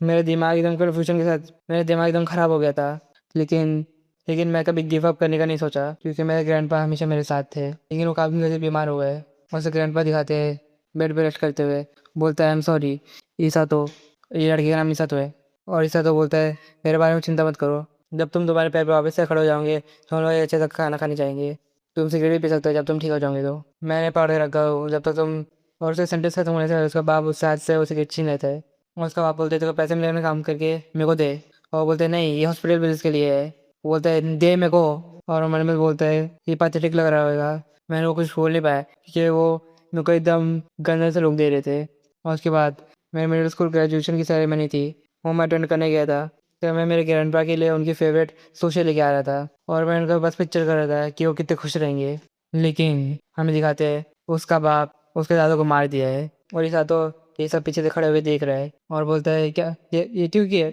मेरे दिमाग एकदम कन्फ्यूजन के साथ मेरा दिमाग एकदम ख़राब हो गया था। लेकिन लेकिन मैं कभी गिव अप करने का नहीं सोचा क्योंकि मेरे ग्रैंडपा हमेशा मेरे साथ थे। लेकिन वो काफ़ी वजह से बीमार हो गए। और उसे ग्रैंडपा दिखाते हैं बेड पे रेस्ट करते हुए। बोलता है आई एम सॉरी ईसा तो ये लड़के का नाम ईसा तो है। और ईसा तो बोलता है मेरे बारे में चिंता मत करो जब तुम तुम्हारे पैर पर वापस से खड़े हो जाओगे तो हम लोग अच्छे से खाना खाने जाएंगे। तुम सिगरेट भी पी सकते हो जब तुम ठीक हो जाओगे तो मैंने पढ़ के रखा हूँ जब तक तुम। और उसके सेंटेंस खत्म होने से उसका बाप उससे हाथ से वो सिगरेट छीन लेता है। और उसका बाप बोलते तो पैसे मिलेंगे काम करके मेरे को दे। और बोलते नहीं ये हॉस्पिटल बिल्स के लिए है। वो बोलता है दे मेरे को। और मन में बोलता है ये पैथेटिक लग रहा होगा। मैंने वो कुछ बोल नहीं पाया क्योंकि वो मेरे को एकदम गंदे से लोग दे रहे थे। और उसके बाद मेरे मिडिल स्कूल ग्रेजुएशन की सेरेमनी थी वो मैं अटेंड करने गया था। तो मैं मेरे ग्रैंडपा के लिए उनकी फेवरेट सुशी लेके आ रहा था और मैं उनका बस पिक्चर कर रहा था कि वो कितने खुश रहेंगे। लेकिन हमें दिखाते हैं उसका बाप उसके दादा को मार दिया है। और इसा तो ये सब पीछे से खड़े हुए देख रहा है और बोलता है क्या ये क्यों किया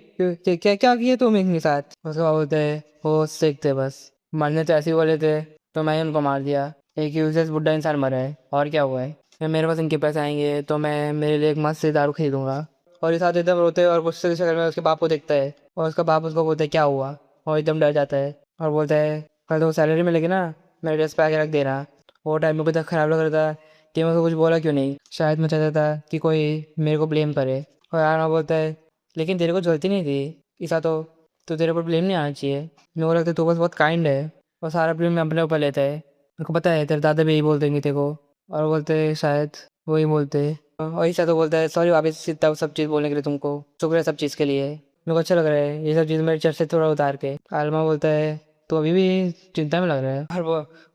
क्या क्या किया तुम इनके साथ। उसके बाद बोलता है वो सिख थे बस मरने तो ऐसे ही बोले थे तो मैं उनको मार दिया। एक यूजलेस बुढ़ा इंसान मरा है और क्या हुआ है। मेरे पास इनके पैसे आएंगे तो मैं मेरे लिए एक मस्त से दारू खरीदूंगा। और इस साथ एकदम रोते और गुस्से की शक्ल में उसके बाप को देखता है। और उसका बाप उसको बोलता है क्या हुआ। और एकदम डर जाता है और बोलता है कल तो सैलरी मिलेगी ना मेरे ड्रेस पे आके रख देना। वो टाइम में भी तक ख़राब लग रहा था कि मैं उसको कुछ बोला क्यों नहीं। शायद मैं चाहता था कि कोई मेरे को ब्लेम करे। और आना बोलता है लेकिन तेरे को जल्दी नहीं थी ऐसा तो तेरे ऊपर ब्लेम नहीं आना चाहिए। मेरे को लगता है तू बस बहुत काइंड है और सारा ब्लेम अपने ऊपर लेता है। मेरे को पता है तेरे दादा भी यही बोल देंगे तेरे को। और बोलते हैं शायद वही बोलते और ऐसा तो बोलता है सॉरी वापस इतना सब चीज़ बोलने के लिए तुमको शुक्रिया सब चीज़ के लिए मेरे को अच्छा लग रहा है ये सब चीज़ मेरे चर्च से थोड़ा उतार के। आलमा बोलता है तो अभी भी चिंता में लग रहा है।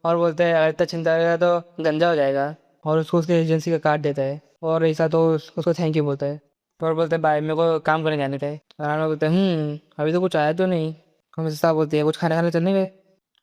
और बोलता है अगर इतना चिंता रहेगा तो गंजा हो जाएगा। और उसको उसके एजेंसी का कार्ड देता है और ऐसा तो उसको थैंक यू बोलता है। और बोलते हैं भाई मेरे को काम करने जाने थे। और आलमा बोलता है अभी तो कुछ आया तो नहीं। हमें साहब बोलती है कुछ खाने खाने चलने गए।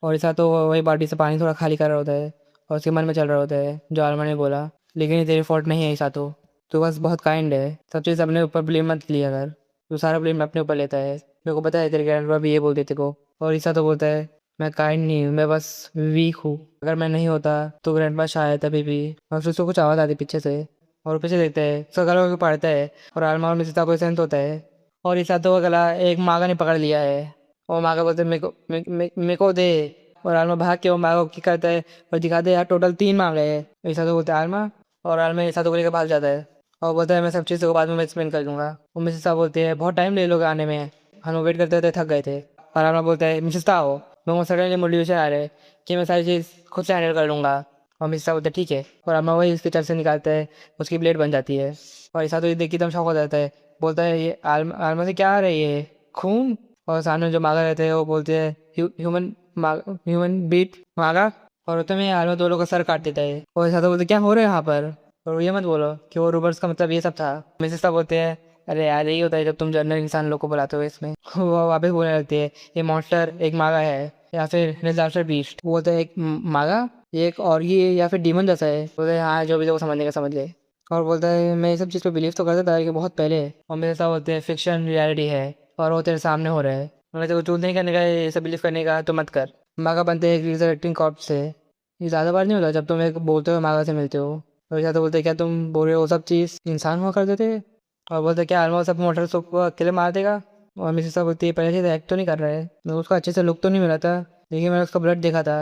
और ऐसा तो वही बाल्टी से पानी थोड़ा खाली कर रहा होता है और उसके मन में चल रहा होता है जो आलमा ने बोला लेकिन ये तेरी फॉल्ट नहीं है ऐसा तो बस बहुत काइंड है सब चीज़ अपने ऊपर ब्लेम मत लिया अगर तो सारा ब्लेम अपने ऊपर लेता है। मेरे को पता है तेरे ग्रैंडपा भी ये बोलते थे को। और ऐसा तो बोलता है मैं काइंड नहीं हूँ मैं बस वीक हूँ अगर मैं नहीं होता तो ग्रैंडपा शायद अभी भी। और फिर उसको कुछ आवाज़ आती पीछे से और पीछे देखता है उसका गला होकर पड़ता है और आलमा और मिसिता को सेंस होता है। और ऐसा तो वो गला एक मागा ने पकड़ लिया है। और मागा बोलते मेरे को दे। और आलमा भाग के वो मागा को क्या करता है और दिखाते हैं यार टोटल 3 मांगे हैं। ऐसा तो बोलते हैं आलमा। और आलमा ऐसा तो लेकर भाग जाता है और बोलता है मैं सब चीज़ को बाद में मैं एक्सप्लेन कर दूंगा। वो मिसेस साहब बोलते हैं बहुत टाइम ले लोगे आने में हम लोग वेट करते थे थक गए थे। और आलमा बोलता है मिसेस साहब मेरे को सडनली मोटिवेशन आ रहा है कि मैं सारी चीज़ खुद से हैंडल कर लूँगा। और मिस्सा बोलता है ठीक है, और अम्मा वही उसके चर से निकालता है, उसकी ब्लेड बन जाती है। और ईसा तो ये देख के एकदम शॉक हो जाता है, बोलता है ये आलमा से क्या आ रही है, खून? और सामने जो मागा रहते हैं वो बोलते हैं ह्यूमन बीट मागा। और उतने में आलमा दो लोगों का सर काट देता है। और ईसा तो बोलते क्या हो रहा है यहाँ पर, और ये मत बोलो कि वो रूबर्स का मतलब ये सब था। मिसेस बोलते हैं अरे यार यही होता है जब तुम जनरल इंसान लोग को बुलाते हो इसमें। वो वापस बोलने लगती है ये मॉन्स्टर एक मागा है या फिर डिजास्टर बीस्ट। वो बोलते हैं एक मागा, ये एक और ये या फिर डीमन जैसा है। बोलते हैं हाँ जो भी वो समझने का समझ ले। और बोलता है मैं ये सब चीज़ पे बिलीव तो करता था कि बहुत पहले, और मेरे साथ बोलते हैं फिक्शन रियलिटी है और वो तेरे सामने हो रहा है। मैं तेरे को चूज नहीं करने का है, ये सब बिलीव करने का तो मत कर। मागा बनते हैं एक रिजरेक्टिंग कॉर्प्स से। ये ज़्यादा बार नहीं होता जब तुम एक बोलते हो मागा से मिलते हो। और या तो बोलते क्या तुम बोल रहे हो वो सब चीज़ इंसान हुआ करते थे। और बोलते क्या आलमा सब मोटर सबको अकेले मार देगा। और मिसेस साहब बोलती है पहले से एक्ट तो नहीं कर रहा है, मेरे को उसका अच्छे से लुक तो नहीं मिला था, लेकिन मैंने उसका ब्लड देखा था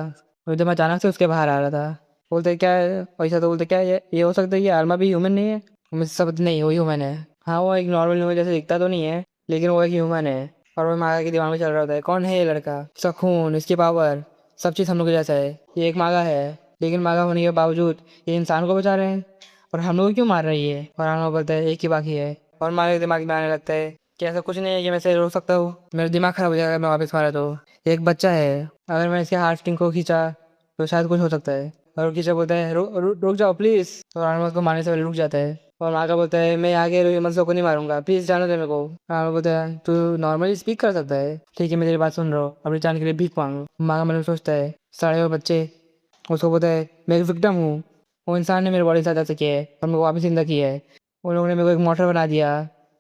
और एकदम अचानक से उसके बाहर आ रहा था। बोलते क्या वैसा, तो बोलते क्या ये हो सकता है कि आलमा भी ह्यूमन नहीं है। मिसेस साहब बोलती नहीं वो ह्यूमन है। हाँ वो एक नॉर्मल ह्यूमन जैसे दिखता तो नहीं है, लेकिन वो एक ह्यूमन है। और वो मागा के दिमाग में चल रहा होता है कौन है ये लड़का, इसका खून, इसकी पावर, सब चीज़ हम लोग के जैसा है। ये एक मागा है, लेकिन मागा होने के बावजूद ये इंसान को बचा रहे हैं, और हम लोग क्यों मार रही है। और आलमा बोलता है एक ही बाकी है। और मागा के दिमाग में आने लगता है कि ऐसा कुछ नहीं है कि मैं इसे रोक सकता हूँ, मेरा दिमाग खराब हो जाएगा मैं वापस मारा तो। ये एक बच्चा है, अगर मैं इसके हार्ट स्ट्रिंग को खींचा तो शायद कुछ हो सकता है। और वो खींचा बोलता है रुक जाओ प्लीज़। और आलमा उसको मारने से पहले रुक जाता है। और मागा बोलता है मैं आगे ह्यूमंस को नहीं मारूंगा, प्लीज़ जाने दे मेरे को। आलमा बोलता है तू नॉर्मली स्पीक कर सकता है, ठीक है मैं तेरी बात सुन रहा हूँ, अपनी जान के लिए भीख मांगो। मागा मतलब सोचता है साढ़े हुए बच्चे। उसको बोलता है मैं एक विक्टिम हूँ, वो इंसान ने मेरे बॉडी के साथ ऐसे किया है और मेरे को वापस जिंदा किया है। उन लोगों ने मेरे को एक मोटर बना दिया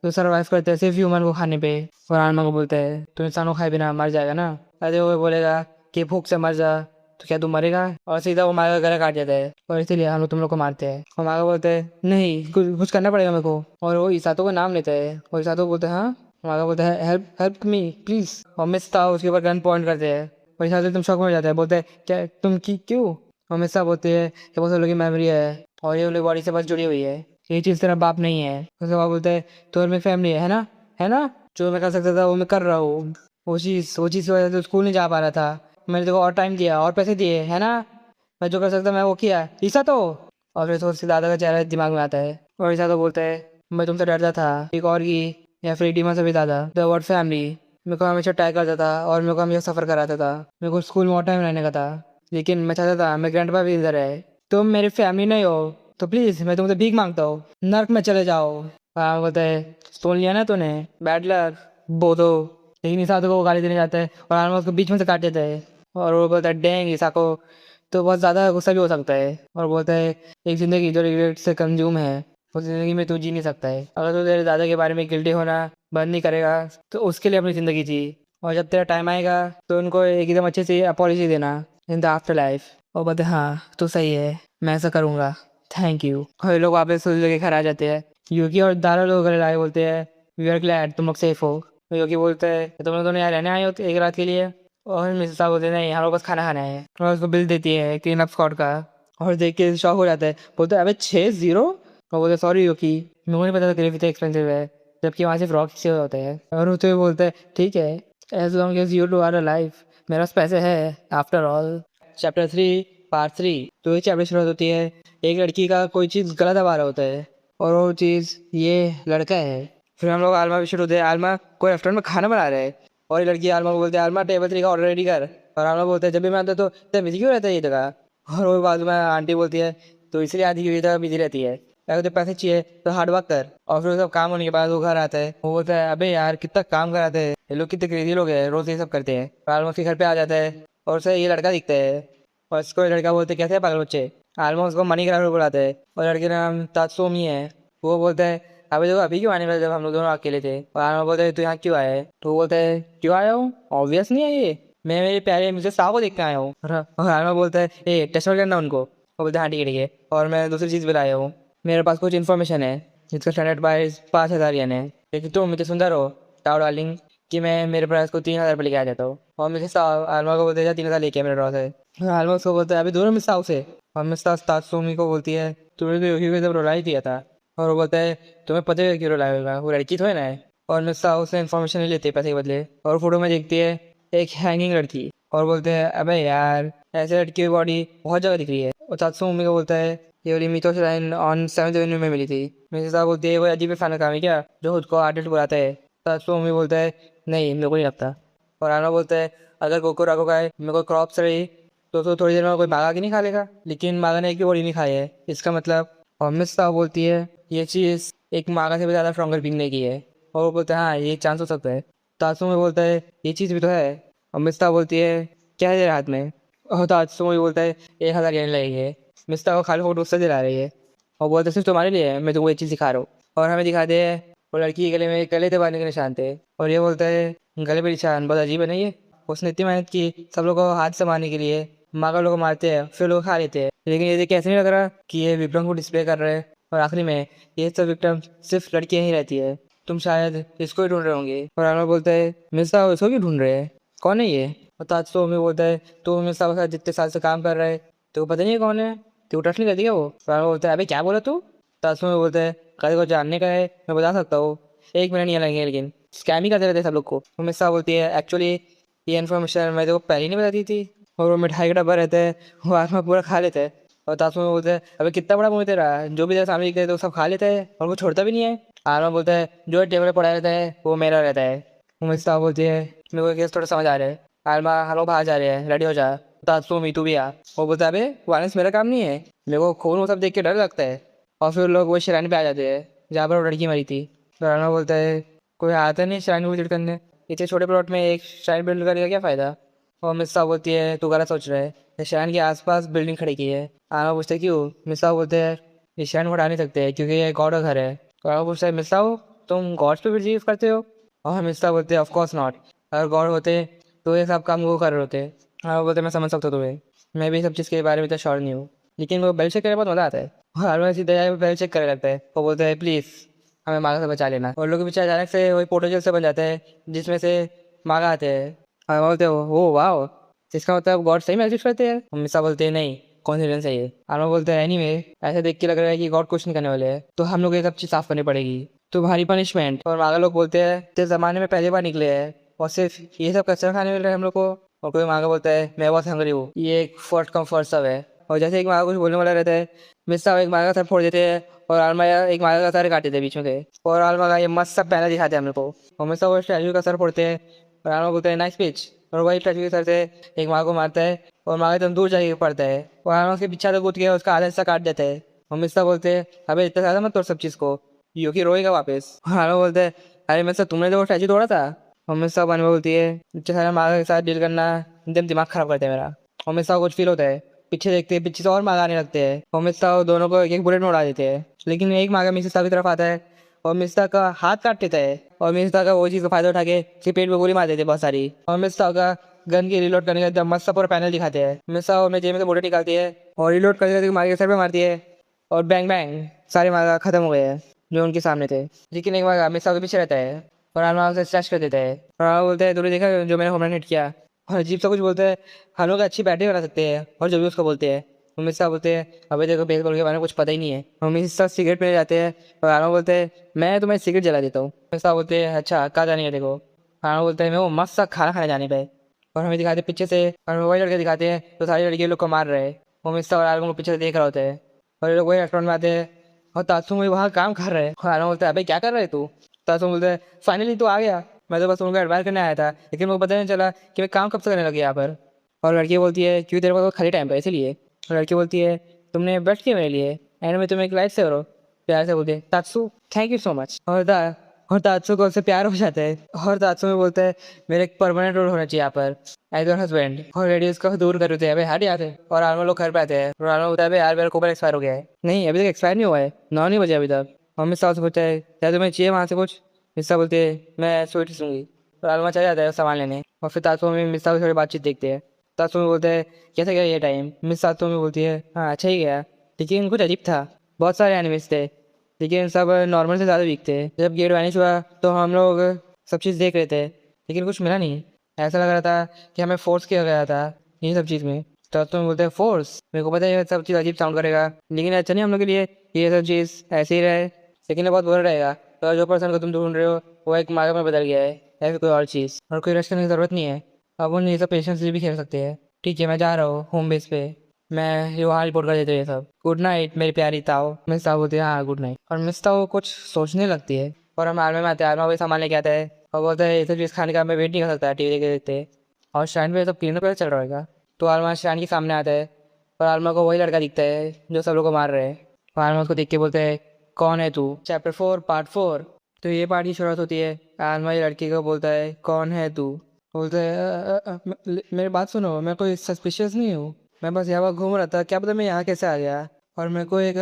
जो सर्वाइव करते हैं सिर्फ ह्यूमन को खाने पे। और आलमा को बोलता है तो इंसान को खाए बिना मर जाएगा ना। अरे वो बोलेगा कि भूख से मर जा, तो क्या तू मरेगा। और सीधा वो मागा का गला काट देता है और इसीलिए हम लोग तुम लोग को मारते हैं। और मागा बोलते हैं नहीं कुछ करना पड़ेगा मेरे को। और वो ईसातो का नाम लेता है और ईसातो बोलते हैं हाँ। मागा बोलता है हेल्प मी प्लीज। और मिस्ता उसके ऊपर गन पॉइंट करते हैं और ईसातो एकदम शॉक में हो जाता है, बोलते हैं क्या तुम क्यों। और मिस्ता बोलते हैं कि बहुत लोगों की मेमोरी है और ये लोग बॉडी से बस जुड़ी हुई है, ये चीज़ तेरा बाप नहीं है। उसके बाद बोलते हैं तो मेरी फैमिली है ना, है ना, जो मैं कर सकता था वो मैं कर रहा हूँ। वो चीज़ की वजह से स्कूल नहीं जा पा रहा था, मैंने देखो और टाइम दिया और पैसे दिए है ना, मैं जो कर सकता मैं वो किया ईसा तो। और फिर तो उसके दादा का चेहरा दिमाग में आता है और ईसा तो बोलता है मैं तुमसे डरता था एक और की या फिर डीमा से भी ज़्यादा। द वर्ड फैमिली मेरे को हमेशा टैग करता था और मेरे को हमेशा सफ़र कराता था, मेरे को स्कूल में और टाइम रहने का था, लेकिन मैं चाहता था मेरे ग्रैंडपा भी इधर है। तुम मेरी फैमिली नहीं हो तो प्लीज़ मैं तुमसे भीख मांगता हूँ, नर्क में चले जाओ। हाँ बोलता है सुन लिया ना तूने, बैड लक बोलो। लेकिन ईसा को वो गाली देने जाता है और आलमा उसको बीच में से काट देता है। और वो बोलता है डेंग ईसा को तो बहुत ज़्यादा गुस्सा भी हो सकता है। और बोलता है एक ज़िंदगी जो रिग्रेट से कंज्यूम है उस ज़िंदगी में तू जी नहीं सकता है। अगर तू तेरे दादा के बारे में गिल्टी होना बंद नहीं करेगा तो उसके लिए अपनी ज़िंदगी जी, और जब तेरा टाइम आएगा तो उनको एकदम अच्छे से अपॉलॉजी देना इन द आफ्टर लाइफ। और बोलते हाँ तो सही है मैं ऐसा करूँगा, थैंक यू। और ये लोग वापस उस जगह घर आ जाते हैं। यूकी और दारा लोग घर आए बोलते हैं वी आर ग्लैड तुम लोग सेफ हो। तो यूकी बोलते हैं तुम लोग दोनों यहाँ रहने आए हो एक रात के लिए। और मिसेस साहब बोलते हैं नहीं हम लोग बस खाना खाना है। और उसको बिल देती है क्लीन अप स्क्वाड का। और देख के शॉक हो जाता है, बोलते हैं अबे 6-0। और बोलते सॉरी यूकी मेरे को नहीं पता था ग्रेवी इतना एक्सपेंसिव है, जबकि वहाँ सिर्फ रॉक से होते हैं। और होते हुए बोलते हैं ठीक है as long as you two are alive, मेरे पास पैसे है आफ्टर ऑल। Chapter 3 part 3। तो ये चैप्टर शुरुआत होती है एक लड़की का कोई चीज़ गलत दबा रहा होता है और वो चीज़ ये लड़का है। फिर हम लोग आलमा भी शुरू होते हैं, आलमा कोई रेस्टोरेंट में खाना बना रहे हैं और ये लड़की आलमा को बोलते हैं आलमा टेबल 3 का ऑर्डर रेडी कर। और आलमा बोलते हैं जब भी मैं आता तो इतना बिजी क्यों रहता है ये जगह। और वो बाजू में आंटी बोलती है तो इसलिए आधी की जगह बिजी रहती है, अगर तुझे पैसे चाहिए तो हार्ड वर्क कर। और फिर सब काम होने के बाद वो घर आता है, वो बोलता है अबे यार कितना काम कराते हैं ये लोग, कितने क्रेजी लोग हैं रोज ये सब करते हैं। आलमा के घर पे आ जाता है और उसे ये लड़का दिखता है और इसको ये लड़का बोलते कैसे है पागल बच्चे। आलमा उसको मनी ग्राइंडर बुलाते हैं और लड़के का नाम तात्सोमी है। वो बोलता है अभी देखो अभी क्यों आने वाले जब हम लोग दोनों अकेले थे। और आलमा बोलता है तू यहाँ क्यों आया है, तो वो बोलता है क्यों आया हूँ ऑब्वियस नहीं है ये, मैं मेरे प्यारे मुझे साहब को देख के आया हूँ। और आलमा बोलता है ए टेस्ट करना उनको। वो बोलते हैं हाँ ठीक है ठीक है, और मैं दूसरी चीज़ भी लाया हूँ, मेरे पास कुछ इन्फॉर्मेशन है जिसका स्टैंडर्ड प्राइस 5,000 येन है, लेकिन तुम मुझे सुंदर हो टाओ डार्लिंग कि मैं मेरे प्राइस को 3,000 पर लेके आ जाता हूँ। और मुझे आलमा को बोलते हैं 3,000 लेके आ मेरे पास है। आलमा उसको बोलता है अभी दोनों मिस हाउस है। और मिस तात्सुमी को बोलती है तूने तो योगी को जब रुला ही दिया था। और वो बोलता है तुम्हें पता है क्यों रुलाया होगा, वो लड़की तो है ना है। और मिस हाउस से इन्फॉर्मेशन नहीं लेती पैसे के बदले और फोटो में देखती है एक हैंगिंग लड़की और बोलते हैं अबे यार ऐसे लड़की की बॉडी बहुत जगह दिख रही है। और तात्सु मम्मी को बोलता है ये वाली मीतो श्राइन ऑन 7th एवेन्यू में मिली थी। मेरे साहब बोलती है वो अजीब फैन काम है क्या जो खुद को आर्टिस्ट बुलाता है। तात्सु मम्मी बोलता है नहीं मेरे को नहीं लगता। और आना बोलता है अगर कोको राको का है मेरे को क्रॉप्स रही तो थोड़ी देर में कोई मागा की नहीं खा लेगा, लेकिन मागा ने एक भी बॉडी नहीं खाई है इसका मतलब। और मिस साहब बोलती है ये चीज़ एक मागा से भी ज़्यादा स्ट्रॉन्गर बींग ने की है। और वो बोलता है हाँ ये चांस हो सकता है। तात्सु में बोलता है ये चीज़ भी तो है। और मिस साहब बोलती है क्या है तेरे हाथ में। और तात्सु में बोलता है 1,000 येन लगेंगे। मिस साहब को खाली फोटो उससे दिला रही है और बोलते सिर्फ तुम्हारे लिए है, मैं तुमको ये चीज़ सिखा रहा हूँ। और हमें दिखाते हैं वो लड़की के गले में गले दबाने के निशान थे। और ये बोलता है गले पे निशान बहुत अजीब है नहीं है। उसने इतनी मेहनत की सब लोगों को हाथ से मारने के लिए, मागा लोग को मारते हैं फिर लोग खा लेते हैं, लेकिन ये देख के ऐसे नहीं लग रहा कि ये विक्रम को डिस्प्ले कर रहे हैं। और आखिरी में ये सब विक्रम सिर्फ लड़कियां ही रहती है, तुम शायद इसको ही ढूंढ रहे होंगे। और आनंद बोलता है मिर्जा इसको क्यों ढूंढ रहे हैं, कौन है ये। और तात्सु में बोलता है तो मिर्जा के साथ जितने साल से काम कर रहा है तो पता नहीं है कौन है, तो ट्रस्ट नहीं करती क्या वो। और आनंद बोलता है अबे क्या बोला तू। तात्सु में बोलता है कल को जानने का है मैं बता सकता हूँ, 1 मिनट नहीं लगेंगे, लेकिन स्कैम ही करते रहते सब लोग को। तो मिर्जा बोलती है एक्चुअली ये इन्फॉर्मेशन मैं तो पहले ही नहीं बताती थी। और वो मिठाई का डब्बा रहता है वो आत्मा पूरा खा लेता है। और तासु में बोलते हैं अबे कितना बड़ा मुंह है तेरा, जो भी तेरे सामने दिखता है तो सब खा लेता है और वो छोड़ता भी नहीं है। आरमा बोलता है जो टेबल पर पड़ा रहता है वो मेरा रहता है। मुमिस्ता बोलती है मेरे को केस थोड़ा समझ आ रहा है। आरमा हम लोग बाहर जा रहे हैं रेडी हो जा। तासु मीतू भी आ। वो बोलता है अबे वायलेंस मेरा काम नहीं है, मेरे को खून वो सब देख के डर लगता है। और फिर लोग वो शरानी पे आ जाते हैं जहाँ पर वो लड़की मरी थी। तो आरमा बोलता है कोई आता नहीं शरानी को विजिट करने, इतने छोटे प्लॉट में एक श्राइन बिल्ड करने का क्या फ़ायदा। और मिस साहब बोलती है तू गलत सोच रहा है, शहर के आसपास बिल्डिंग खड़ी की है। आना पूछते क्यों। मिस साहब बोलते हैं ये शहर को हटा नहीं सकते क्योंकि ये गॉड का घर है। तो आना पूछता है मिस साहब तुम गॉड्स पे बिलीव करते हो। और मिस साहब बोलते हैं ऑफकोर्स नॉट, अगर गॉड होते तो ये सब काम वो कर रहे होते। हाँ बोलते मैं समझ सकता हूँ तुम्हें, मैं भी सब चीज़ के बारे में तो श्योर नहीं हूँ, लेकिन वो बेल चेक करने में बहुत मज़ा आता है। और आलमा सीधा जाकर बेल चेक करने लगता है। वो बोलते हैं प्लीज़ हमें मागा से बचा लेना। और लोग के पीछे अचानक से वही पोर्टल से बन जाता है जिसमें से मागा आते हैं। और बोलते हो ओ वाह इसका मतलब गॉड सही में एग्जिस्ट करते हैं। हमेशा बोलते हैं नहीं कॉन्फिडेंस है ये। आलमा बोलते हैं एनीवे ऐसे देख के लग रहा है कि गॉड कुछ नहीं करने वाले हैं, तो हम लोग ये सब चीज़ साफ करनी पड़ेगी, तो भारी पनिशमेंट। और मागा लोग बोलते हैं इस जमाने में पहली बार निकले हैं और सिर्फ ये सब कचरा खाने मिल रहा है हम लोग को। और कोई मागा बोलता है मैं बहुत हंगरी हूँ, ये एक फर्स्ट कम फर्स्ट सब है। और जैसे एक मागा कुछ बोलने वाला रहता है मिस साहब एक मागा का सर फोड़ देते हैं और आलमा एक मागा का सर काट देते हैं बीच में से। और आलमा का ये मस्त सब पहना दिखाते हैं हम लोग को। और मिस साहब स्टैचू का सर फोड़ते हैं और आलमा बोलते हैं नाइस पिच। और वही स्टैचू के सर से एक माँ को मारता है और माँ एकदम दूर जाके पड़ता है और आलमा उसके पीछे तो कूद के उसका आधा हिस्सा काट देता है। और मिस साहब बोलते हैं अबे इतना ज़्यादा मत तोड़ सब चीज़ को, योगी रोएगा वापस। और आलमा बोलते हैं अरे मिस साहब तुमने तो वो स्टैचू तोड़ा था। और मिस साहब में बोलती है इतना सारा माँ के साथ डील करना एकदम दिमाग खराब करता है मेरा। और मिस साहब कुछ फील होता है, पीछे देखते हैं पीछे से और माँ आने लगते हैं और मिस साहब दोनों को एक एक बुलेट में उड़ा देते हैं। लेकिन एक माँ का मिस साहब की तरफ आता है और मिस्ता का हाथ काट देता है और मिस्ता का वो चीज़ का फायदा उठा के उसके पेट में गोली मार देते हैं बहुत सारी। और मिस्ता का गन की रिलोड करने का एकदम मस्त सा पूरा पैनल दिखाते हैं। मिस्ता अपने जेब में से मोटर निकालती है और रिलोड करके मार के सर पे मारती है और बैंग बैंग सारे मार खत्म हो गए हैं जो उनके सामने थे। लेकिन एक बार मिस्ता के पीछे रहता है और आलमा उसे स्लैश कर देता है। और आलमा बोलता है तूने देखा जो मैंने होमलैंड हिट किया। और अजीब सा कुछ बोलता है हम लोग अच्छी बैटिंग बना सकते हैं और जो भी उसको बोलते हैं। मम्मी साहब बोलते हैं अबे देखो बेसबॉल के बारे में कुछ पता ही नहीं है। मम्मी साहब सिगरेट पीने जाते हैं और आलमा बोलते हैं मैं तुम्हें सिगरेट जला देता हूँ। मम्मी साहब बोलते हैं अच्छा कहाँ जाने है देखो। आलमा बोलते हैं मैं वो मस्त सा खाना खाने जाने पे। और हमें दिखाते पीछे से और वही लड़के दिखाते हैं तो सारी लड़कियों लोग को मार रहे हैं। मम्मी साहब और आलमा को पीछे से देख रहे होते हैं और ये लोग वही रेस्टोरेंट में आते हैं और तासु भी वहाँ काम कर रहे हैं। और आलमा बोलता है अबे क्या कर रहे तू। तासु बोलते हैं फाइनली तो आ गया, मैं तो बस उनको एडवाइस करने आया था लेकिन वो पता नहीं चला कि मैं काम कब से करने लगी यहाँ पर। और लड़की बोलती है क्यों तेरे पास खाली टाइम पे इसलिए। और लड़की बोलती है तुमने ब्रश किया मेरे लिए एंड में तुम एक लाइफ सेवर हो। प्यार से बोलते हैं तात्सु थैंक यू सो मच। और तात्सु को उससे प्यार हो जाता है और तात्सु में बोलता है मेरे एक परमानेंट रोल होना चाहिए यहाँ पर एज योर हस्बैंड। और रेडियस को दूर कर देते हैं अबे हट जाते हैं। और आलमा लोग घर पे आते हैं और आलमा बोलता है यार मेरा कोबर एक्सपायर हो गया है। नहीं अभी तक एक्सपायर नहीं हुआ है, 9 नहीं बजे अभी तक। और मिस साहब से पूछता है क्या तुम्हें चाहिए वहाँ से कुछ। मिस साहब बोलते हैं मैं स्वीट लूँगी। और आलमा चला जाता है सामान लेने और फिर तात्सु में मिस साहब से थोड़ी बातचीत देखते हैं। तात्सु में बोलते हैं कैसा गया ये टाइम। मिस तात्सु में बोलती है हाँ अच्छा ही गया, लेकिन कुछ अजीब था, बहुत सारे एनिमीज थे लेकिन सब नॉर्मल से ज़्यादा वीक थे। जब गेट वैनिश हुआ तो हम लोग सब चीज़ देख रहे थे लेकिन कुछ मिला नहीं, ऐसा लग रहा था कि हमें फोर्स किया गया था ये सब चीज़ में। तो तुम बोलते हैं फोर्स, मेरे को पता है ये सब चीज़ अजीब साउंड करेगा लेकिन अच्छा नहीं हम लोग के लिए ये सब चीज़ ऐसे ही रहे, लेकिन ये बहुत बुरा रहेगा। तो जो पर्सन को तुम ढूंढ रहे हो वो एक मार्ग में बदल गया है या फिर कोई और चीज़, और कोई रश करने की ज़रूरत नहीं है। अब उन ये सब पेशेंस भी खेल सकते हैं। ठीक है, मैं जा रहा हूँ होम बेस पे। मैं ये वहाँ रिपोर्ट कर देते ये सब। गुड नाइट मेरी प्यारी ताओ। मिस ताओ बोलती है हाँ गुड नाइट। और मिस ताओ कुछ सोचने लगती है और हम आर्मी में आते हैं। आर्मा वही सामान लेके आता है और बोलता है ये सब चीज़ खाने का मैं वेट नहीं कर सकता टीवी देखते देखते। और श्राइन पे सब क्लीनअप कैसे चल रहा है। तो आर्मा श्राइन के सामने आता है और आर्मा को वही लड़का दिखता है जो सब लोग को मार रहे हैं। और आर्मा उसको देख के बोलते हैं कौन है तू। Chapter 4 part 4। तो ये पार्ट की शुरुआत होती है। आर्मा ये लड़की को बोलता है कौन है तू। बोलते हैं मेरी बात सुनो, मैं कोई सस्पिशियस नहीं हूँ। मैं बस यहाँ पर घूम रहा था, क्या पता मैं यहाँ कैसे आ गया। और मेरे को एक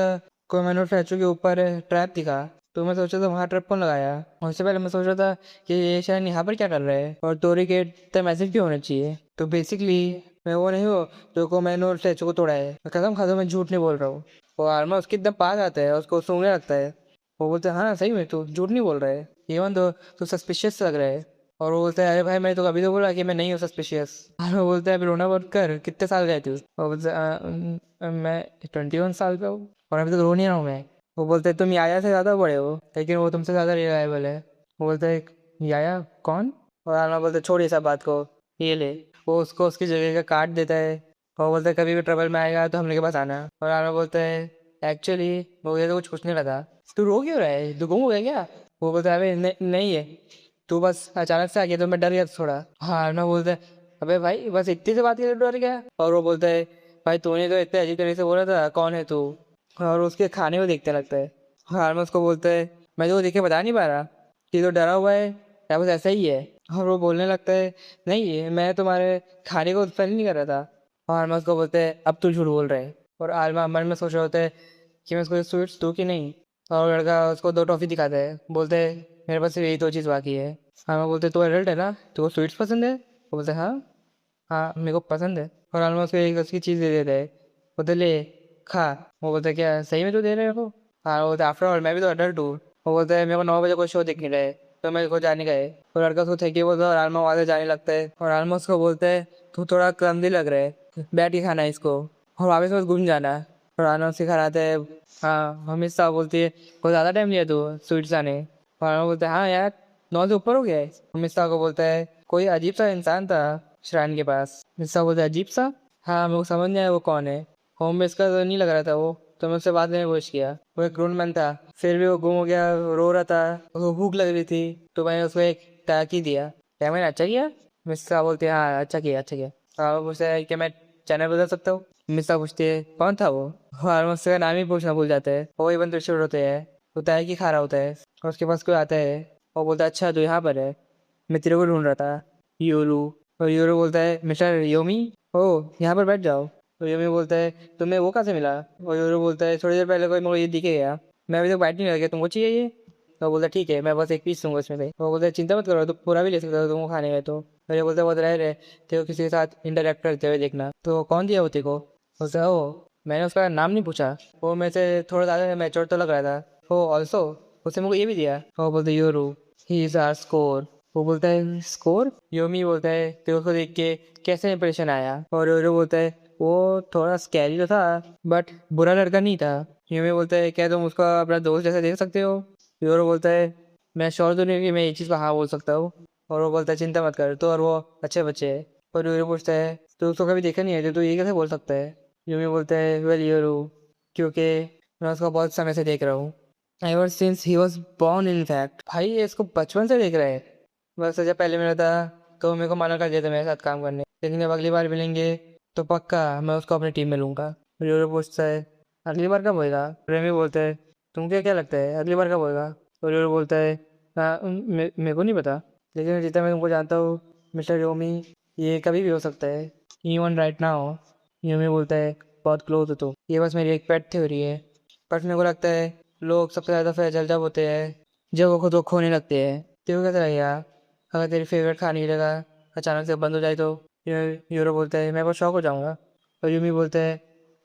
कोई मैन्युफैक्चर के ऊपर ट्रैप दिखा, तो मैं सोचा था वहाँ ट्रैप कौन लगाया। और उससे पहले मैं सोच रहा था कि ये शायद यहाँ पर क्या कर रहे हैं और तोरी के इतने मैसेज क्यों होने चाहिए। तो बेसिकली मैं वो नहीं हूँ जो को मैन्युफैक्चर को तोड़ा है। मैं कसम खा दो मैं झूठ नहीं बोल रहा हूँ। और आर्मा उसके एकदम पास आता है और उसको सूंघने लगता है। वो बोलते हैं हाँ सही में तू झूठ नहीं बोल रहा है, इवन तो तू सस्पिशियस लग रहा है। और वो बोलता है अरे भाई मैं तो अभी तो बोला कि मैं नहीं हूँ सस्पिशियस। और वो बोलता है अभी रोना बंद कर, कितने साल गए तू। वो बोलता है मैं 21 साल का हूँ और अभी तक रो नहीं रहा हूँ मैं। वो बोलते हैं तुम याया से ज़्यादा बड़े हो लेकिन वो तुमसे ज़्यादा रिलायबल है। वो बोलता है याया कौन। और आलमा बोलते छोड़ ये सब बात को, ये ले। वो उसको उसकी जगह का कार्ड देता है और बोलता है कभी भी ट्रबल में आएगा तो हम लोग के पास आना। और आलमा बोलता है एक्चुअली वो ये तो कुछ पूछने लगा, तू रो क्यों रहा है, तू गुम हो गया क्या। वो बोलता है अबे नहीं है, तू बस अचानक से आ गया तो मैं डर गया थोड़ा। हाँ ना बोलता है अबे भाई बस इतनी से बात करके डर गया। और वो बोलता है भाई तूने तो इतने अजीब तरीके से बोला था कौन है तू। और उसके खाने को देखते लगता है। हाँ मैं उसको बोलता है मैं तो देख के बता नहीं पा रहा कि तो डरा हुआ है या बस ऐसा ही है। और वो बोलने लगता है नहीं मैं तुम्हारे खाने को उत्पन्न नहीं कर रहा था। और आलमा उसको बोलते हैं अब तू झूठ बोल रहा है। और आलमा मन में सोच रहा होता है कि मैं उसको स्वीट्स दूँ कि नहीं। और लड़का उसको 2 टॉफ़ी दिखाता है, बोलते है मेरे पास सिर्फ यही 2 चीज़ बाकी है। आलमा बोलते तो एडल्ट है ना, तो स्वीट्स पसंद है। वो बोलते हाँ हाँ मेरे को पसंद है। और आलमा उसको एक उसकी चीज़ दे देता है, बोलते ले खा। वो बोलता है क्या सही में तू दे रहे हो। हाँ वो बोलता है आफ्टर ऑल मैं भी तो एडल्ट हूँ। वो बोलता है मेरे को 9 बजे कोई शो देखने रहे तो मेरे को जाने का है। और लड़का उसको थैंक यू बोलता है और आलमा वहाँ से जाने लगता है। और आलमा उसको बोलता है तू थोड़ा क्लमज़ी लग रहा है, बैठ के खाना है इसको और वापस बस घूम जाना। और आलमा उससे खाते है। हाँ मम्मी साहब बोलती है को ज़्यादा टाइम लिया तू स्वीट्स आने। और आलमा बोलता है हाँ यार 9 से ऊपर हो गया है। मम्मी साहब को बोलता है कोई अजीब सा इंसान था श्राइन के पास। मिस्सा बोलता है अजीब सा, हाँ मेरे को समझ नहीं आया वो कौन है। होम बेस का तो नहीं लग रहा था वो, तो मैं उससे बात करने की कोशिश किया। वो एक ग्रूनमैन था, फिर भी वो गुम हो गया, रो रहा था, उसको भूख लग रही थी तो मैंने उसको एक टाकी दिया। क्या मैंने अच्छा किया। मिस्सा बोलती है हाँ अच्छा किया अच्छा किया। हाँ पूछता है क्या मैं चैनल बदल सकता हूँ। मिस्सा पूछती है कौन था वो। और मुझसे नाम ही पूछना भूल जाता है। वो वही बंद शुरू होते हैं, वो ताकि खा रहा होता है और उसके पास कोई आता है और बोलता है अच्छा तो यहाँ पर है, मैं तेरे को ढूंढ रहा था यूरू। और यूरो बोलता है मिस्टर योमी, ओ यहाँ पर बैठ जाओ। तो योमी बोलता है तुम्हें वो कहाँ से मिला। और यूरो बोलता है थोड़ी देर पहले कोई मुझे ये दिखे गया, मैं अभी तक बैठ नहीं लगा, तुमको चाहिए ये। तो बोलता है ठीक है मैं बस एक पीस दूंगा इसमें से। वो बोलता है चिंता मत करो तो पूरा भी ले सकते हो तुमको खाने में। तो ये बोलता है वो रह रहे तेरे को किसी के साथ इंटरेक्ट करते हुए देखना। तो कौन दिया वो तेरे को। बोलता है ओ मैंने उसका नाम नहीं पूछा, वो मेरे से थोड़ा ज़्यादा मैच्योर तो लग रहा था। ओ ऑल्सो उसने मेरे को ये भी दिया। वो बोलते euro he is our score. वो बोलता है स्कोर। योमी बोलता है तेरे को देख के कैसे इंप्रेशन आया। और योरो बोलता है वो थोड़ा स्कैरी तो था बट बुरा लड़का नहीं था। योमी बोलता है क्या तुम उसका अपना दोस्त जैसा देख सकते हो। योरो बोलता है मैं श्योर तो नहीं कि मैं ये चीज़ को हाँ बोल सकता हूँ। और वो बोलता है चिंता मत कर तो, और वो अच्छे बच्चे है। और योरो पूछता है तो उसको कभी देखा नहीं है तो ये कैसे बोल सकता है। योमी बोलता है वेल योरो क्योंकि मैं उसको बहुत समय से देख रहा हूँ, ever since he was born in fact. भाई ये इसको बचपन से देख रहे हैं। बस जब पहले मिला था तो मेरे को मना कर दिया था मेरे साथ काम करने, लेकिन जब अगली बार मिलेंगे तो पक्का मैं उसको अपनी टीम में लूँगा। यूरो पूछता है अगली बार कब होएगा। रेमी बोलता है तुमको क्या लगता है अगली बार कब होएगा। और यूरो बोलता है हाँ मेरे को नहीं पता, लेकिन जितना मैं तुमको जानता हूँ मिस्टर योमी ये कभी भी हो सकता है, इवन राइट नाउ। योमी बोलता है बहुत क्लोज हो तो, ये बस मेरी एक पेट थ्योरी है। बट मेरे को लगता है लोग सबसे ज़्यादा फ्रेजाइल जब होते हैं जब वो खुद को खोने लगते हैं। तेरे को कैसा लगेगा अगर तेरी फेवरेट खाने की जगह अचानक से बंद हो जाए तो। यूरो बोलता है मैं बहुत शौक हो जाऊँगा। और यूमी बोलता है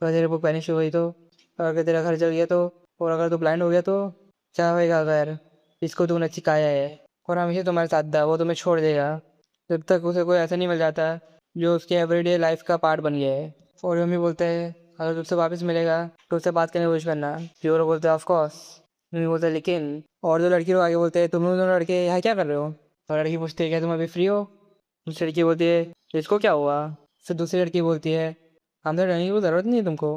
अगर तेरे बुक पैनिश हो गई तो, और अगर तेरा घर जल गया तो, और अगर तू ब्लाइंड हो गया तो क्या होएगा अगर इसको तूने सिखाया है और हमेशा तुम्हारे साथ था, वो तुम्हें छोड़ देगा जब तक उसे कोई ऐसा नहीं मिल जाता जो उसके एवरीडे लाइफ का पार्ट बन गया है। और यूमी बोलता है अगर तुझसे वापस मिलेगा तो उससे बात करने की कोशिश करना। यूरो बोलता है ऑफ कोर्स। यूमी बोलता है लेकिन। और जो लड़की लोग आगे बोलते हैं तुम लोग दोनों लड़के यहाँ क्या कर रहे हो। और लड़की पूछती है क्या तुम अभी फ्री हो। दूसरी लड़की बोलती है इसको क्या हुआ। फिर दूसरी लड़की बोलती है अंदर रहने की ज़रूरत नहीं है तुमको,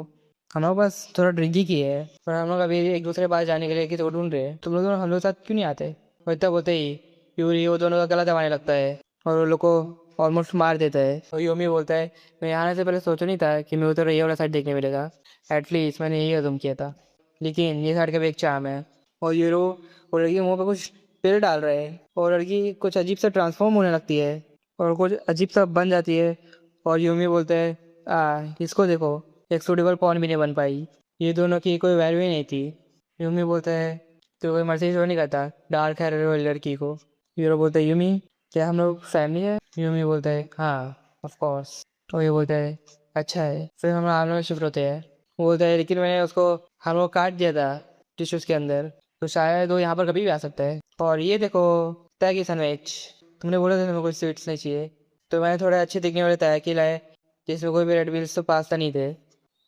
हम लोग बस थोड़ा ड्रिंक ही किए है और हम लोग अभी एक दूसरे के पास जाने के लिए कि तो ढूंढ रहे हैं, तुम लोग दोनों हम लोग के साथ क्यों नहीं आते। और इतना बोलते ही यूरी वो दोनों का गला दबाने लगता है और वो लोग को ऑलमोस्ट मार देता है। और योमी बोलता है मैं आने से पहले सोचा नहीं था कि मैं उधर ये वाला साइड देखने मिलेगा, एटलीस्ट मैंने यही अज़ूम किया था, लेकिन ये साइड का भी एक चार्म है। और यूरो वो लड़की के मुँह पे कुछ पिल डाल रहे हैं और लड़की कुछ अजीब सा ट्रांसफॉर्म होने लगती है और कुछ अजीब सा बन जाती है। और यूमी बोलते हैं इसको देखो, एक सूटेबल पॉन भी नहीं बन पाई, ये दोनों की कोई वैल्यू ही नहीं थी। यूमी बोलता है तो कोई मर्जी शो नहीं करता डार्क हेयर वाली लड़की को। यूरो बोलता है यूमी क्या हम लोग फैमिली है। यूमी बोलता है हाँ ऑफ कोर्स। तो ये बोलता है अच्छा है। फिर हम आलमा में शिफ्ट होते हैं। वो बोलता है लेकिन मैंने उसको हम लोग काट दिया था टिश्यूज़ के अंदर, तो शायद वो यहाँ पर कभी भी आ सकता है। और ये देखो तय सैंडविच, तुमने बोला था तुम्हें कोई स्वीट्स नहीं चाहिए, तो मैंने थोड़े अच्छे दिखने वाले तैयाकी लाए जिसमें कोई भी रेड बिल्स तो पास्ता नहीं थे।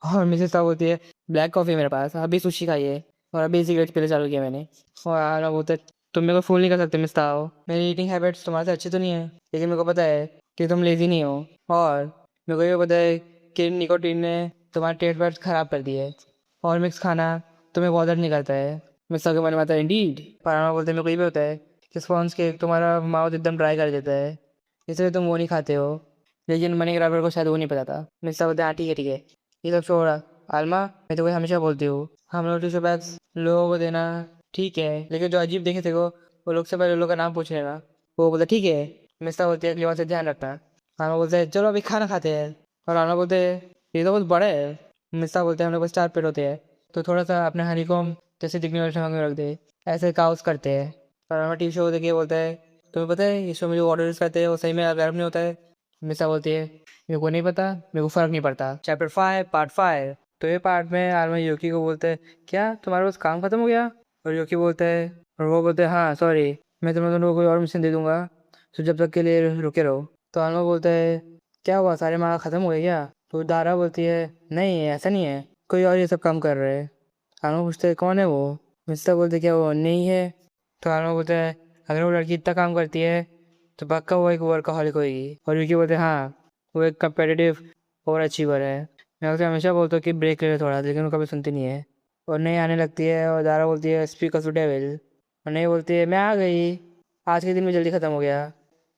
और मिसेस साहब बोलती है ब्लैक कॉफ़ी मेरे पास, अभी सुशी खाई है और अभी सिगरेट पीना चालू किया मैंने। और आना बोलता है तुम मेरे को फूल नहीं कर सकते मिस साहब, मेरी ईटिंग हैबिट्स तुम्हारे से अच्छी तो नहीं है, लेकिन मेरे को पता है कि तुम लेज़ी नहीं हो और मेरे को ये पता है कि निकोटीन ने तुम्हारे टेस्ट बड्स ख़राब कर दिए और मिक्स खाना तुम्हें बॉदर नहीं करता है। मिस साहब के मन में आता है इंडीड। पर आना बोलते मेरे को ये भी होता है कि स्पॉन्ज केक तुम्हारा माउथ एकदम ड्राई कर देता है, इसलिए तुम वो नहीं खाते हो, लेकिन मनी ग्राबर को शायद वो नहीं पता था। मिस साहब बोलते हाँ ठीक है ठीक है, ये सब छोड़ा आलमा, मैं तो कोई हमेशा बोलती हूँ हम लोग टिश्यू बैग्स लोगों को देना ठीक है, लेकिन जो अजीब देखे थे वो लोग से पहले लोग का नाम पूछ लेना। वो बोलता ठीक है। मिस साहब बोलती है अगली बार से ध्यान रखना। आलमा बोलते हैं चलो अभी खाना खाते हैं। और आलमा बोलते हैं ये तो बहुत बड़ा है। मिस साहब बोलते हैं हम लोग को 4 पेट होते हैं, तो थोड़ा सा अपने हनीकॉम जैसे दिखने वाले स्टमक में रख दे, ऐसे काउस करते हैं। और हमें टीवी शो देखिए बोलता है तुम्हें पता है ये शो में जो ऑर्डर करते हैं वो सही में गर्म नहीं होता है। मिसा बोलती है मेरे को नहीं पता, मेरे को फ़र्क नहीं पड़ता। Chapter 5 part 5। तो ये पार्ट में आर्मा योकी को बोलते हैं क्या तुम्हारे पास काम खत्म हो गया। और योकी बोलता है और वो बोलते हैं हाँ सॉरी, मैं तुम दोनों को कोई और मिशन दे दूंगा, तो जब तक के लिए रुके रहो। तो आर्मा बोलता है क्या हुआ सारे मार्क्स ख़त्म हो गए क्या। तो दारा बोलती है नहीं ऐसा नहीं है, कोई और ये सब काम कर रहे हैं। आर्मा पूछते हैं कौन है वो। मिस्टर बोलते क्या वो नहीं है। तो आर्मा बोलता है अगर वो लड़की इतना काम करती है तो पक्का वो एक वर्कaholic होगी। और यूकी बोलते हैं हाँ वो एक कम्पिटिटिव और अचीवर है। मैं उसे हमेशा बोलता हूँ कि ब्रेक ले ले थोड़ा, लेकिन वो कभी सुनती नहीं है। और नई आने लगती है और दारा बोलती है स्पीक ऑफ डेविल। और नई बोलती है मैं आ गई, आज के दिन में जल्दी ख़त्म हो गया।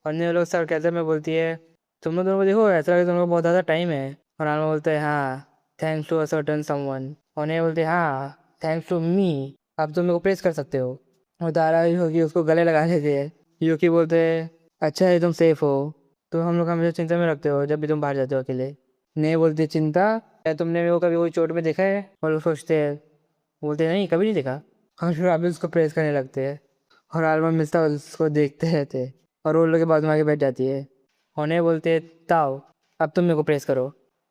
और नए लोग सरकैज़म में बोलती है तुम लोग दोनों को देखो ऐसा लगे तुम लोग को बहुत ज़्यादा टाइम है। और आलमा बोलते हैं हाँ thanks to a certain someone. और नए बोलते हैं हाँ थैंक्स टू मी, अब तुम मेरे को प्रेस कर सकते हो। और दारा योकी उसको गले लगा लेते हैं। योकी बोलते हैं अच्छा है तुम सेफ हो, तो हम लोग हमेशा चिंता में रखते हो जब भी तुम बाहर जाते हो अकेले। नहीं बोलती चिंता, क्या तुमने मेरे को कभी कोई चोट में देखा है। और लोग सोचते हैं बोलते नहीं कभी नहीं देखा। और फिर अभी उसको प्रेस करने लगते हैं और आलमा मिस्ता उसको देखते रहते हैं और वो लोग के बाद में आगे बैठ जाती है। और नहीं बोलते ताओ अब तुम मेरे को प्रेस करो।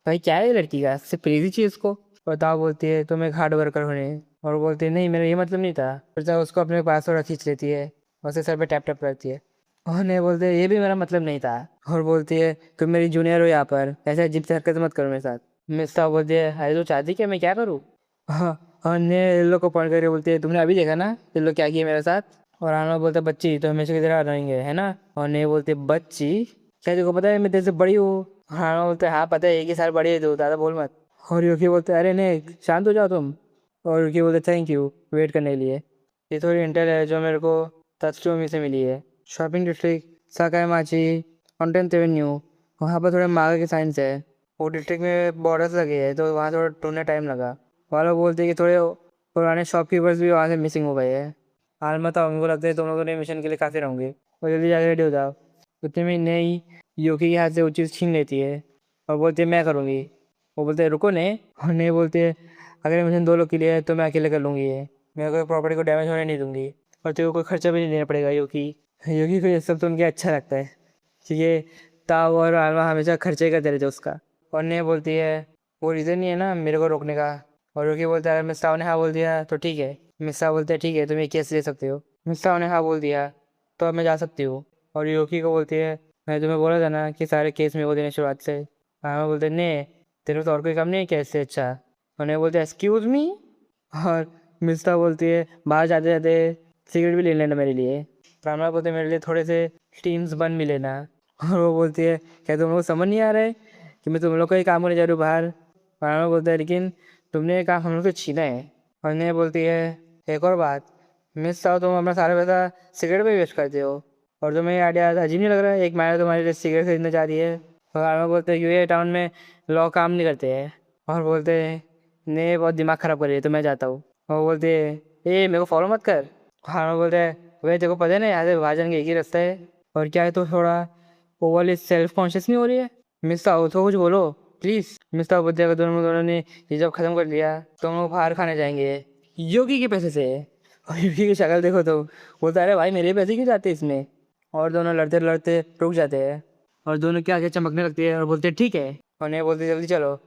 भाई क्या है ये लड़की का सिर्फ प्रेज ही चाहिए उसको। और ताओ बोलती है तुम एक हार्ड वर्कर होने। और वो बोलती है नहीं मेरा ये मतलब नहीं था। फिर ताओ उसको अपने पास और खींच लेती है और उसे सर पे टैप टैप करती है। और नहीं बोलते ये भी मेरा मतलब नहीं था। और बोलती है तुम मेरी जूनियर हो यहाँ पर, ऐसे अजीब से हरकत मत करो मेरे साथ। मिस ताओ बोलती है अरे तू चाहती क्या मैं क्या करूँ। हाँ और ने इन लोग को पॉइंट करके बोलती है तुमने अभी देखा ना इन लोग क्या किया मेरे साथ। और आनंद बोलता बच्ची तो हमेशा की तरह रहेंगे है ना। और नहीं बोलते बच्ची क्या तेरे को पता है मैं तेरे से बड़ी हूँ। हाँ बोलते हाँ पता है एक ही साल बड़ी है तू, ज़्यादा बोल मत। और यूकी बोलते अरे नहीं शांत हो जाओ तुम। और यूकी बोलते थैंक यू वेट करने के लिए। ये थोड़ी इंटेल है जो मेरे को तत्सुमी से मिली है। Shopping district Sakaimachi on 10th avenue, वहाँ पर थोड़े मांगा के साइंस है। वो डिस्ट्रिक्ट में बॉर्डर्स लगे हैं तो वहाँ थोड़ा ढूंढने टाइम लगा। वहाँ लोग बोलते हैं कि थोड़े पुराने शॉपकीपर्स भी वहाँ से मिसिंग हो गए हैं। हाल बताओ मेरे को लगता है तुम लोगों ने मिशन के लिए काफ़ी रहूँगे और जल्दी जाकर रेडी हो जाओ। उतने में नई योकी के हाथ से वो चीज़ छीन लेती है और बोलती है मैं करूँगी। वो बोलते हैं रुको ने। और नहीं बोलते है अगर मिशन 2 लोग के लिए है तो मैं अकेले कर लूँगी ये, मैं कोई प्रॉपर्टी को डैमेज होने नहीं दूँगी और तेरे को कोई खर्चा भी नहीं देना पड़ेगा। योकी को ये सब सुन के अच्छा लगता है क्योंकि ताऊ और आलमा हमेशा खर्चे करते रहते उसका। और नहीं बोलती है वो रीज़न नहीं है ना मेरे को रोकने का। और योकी बोलता है अगर मिस ताऊ ने हाँ बोल दिया तो ठीक है। मिस ताऊ बोलते हैं ठीक है तुम ये केस ले सकते हो। मिस ताऊ ने हाँ बोल दिया तो अब मैं जा सकती हूँ। और योकी को बोलती है मैं तुम्हें बोला था ना कि सारे केस मेरे को देने शुरुआत से। हाँ बोलते ने तेरे को तो और कोई काम नहीं है केस से अच्छा। और नहीं बोलते एक्सक्यूज़ मी। और मिस ताऊ बोलती है बाहर जाते जाते सिगरेट भी ले लेना मेरे लिए। रामला बोलते मेरे लिए थोड़े से टीम्स बन भी लेना। और वो बोलती है क्या तुम लोग को समझ नहीं आ रहा है कि मैं तुम लोग को ही काम करने जा रही हूँ बाहर। और आलमा बोलता है लेकिन तुमने ये काम हम लोग से छीना है। और नेहा बोलती है एक और बात, मिस साहब तुम अपना सारा पैसा सिगरेट पे वेस्ट करते हो और तुम्हें ये आइडिया अजीब नहीं लग रहा है, एक महिला तुम्हारे लिए सिगरेट खरीदने जा रही है। और आलमा बोलते हैं यूए टाउन में लॉ काम नहीं करते हैं। और बोलते हैं ने बहुत दिमाग खराब कर रही है तो मैं जाता हूँ। और वो बोलते हैं ए मेरे को फॉलो मत कर। आलमा बोलते हैं वही तेरे को पता है ना यहाँ से विभाजन का एक ही रास्ता है। और क्या है तो थोड़ा ओवरली सेल्फ कॉन्शियस नहीं हो रही है। मिस साहब तो कुछ बोलो प्लीज़। मिस साहब बोलते हैं अगर दोनों ने ये जब खत्म कर लिया तो हम लोग बाहर खाने जाएंगे योगी के पैसे से। और योगी की शक्ल देखो तो बोलता है अरे भाई मेरे पैसे क्यों जाते इसमें। और दोनों लड़ते लड़ते रुक जाते हैं और दोनों की आंखें चमकने लगती है और बोलते हैं ठीक है। और नहीं बोलते जल्दी चलो।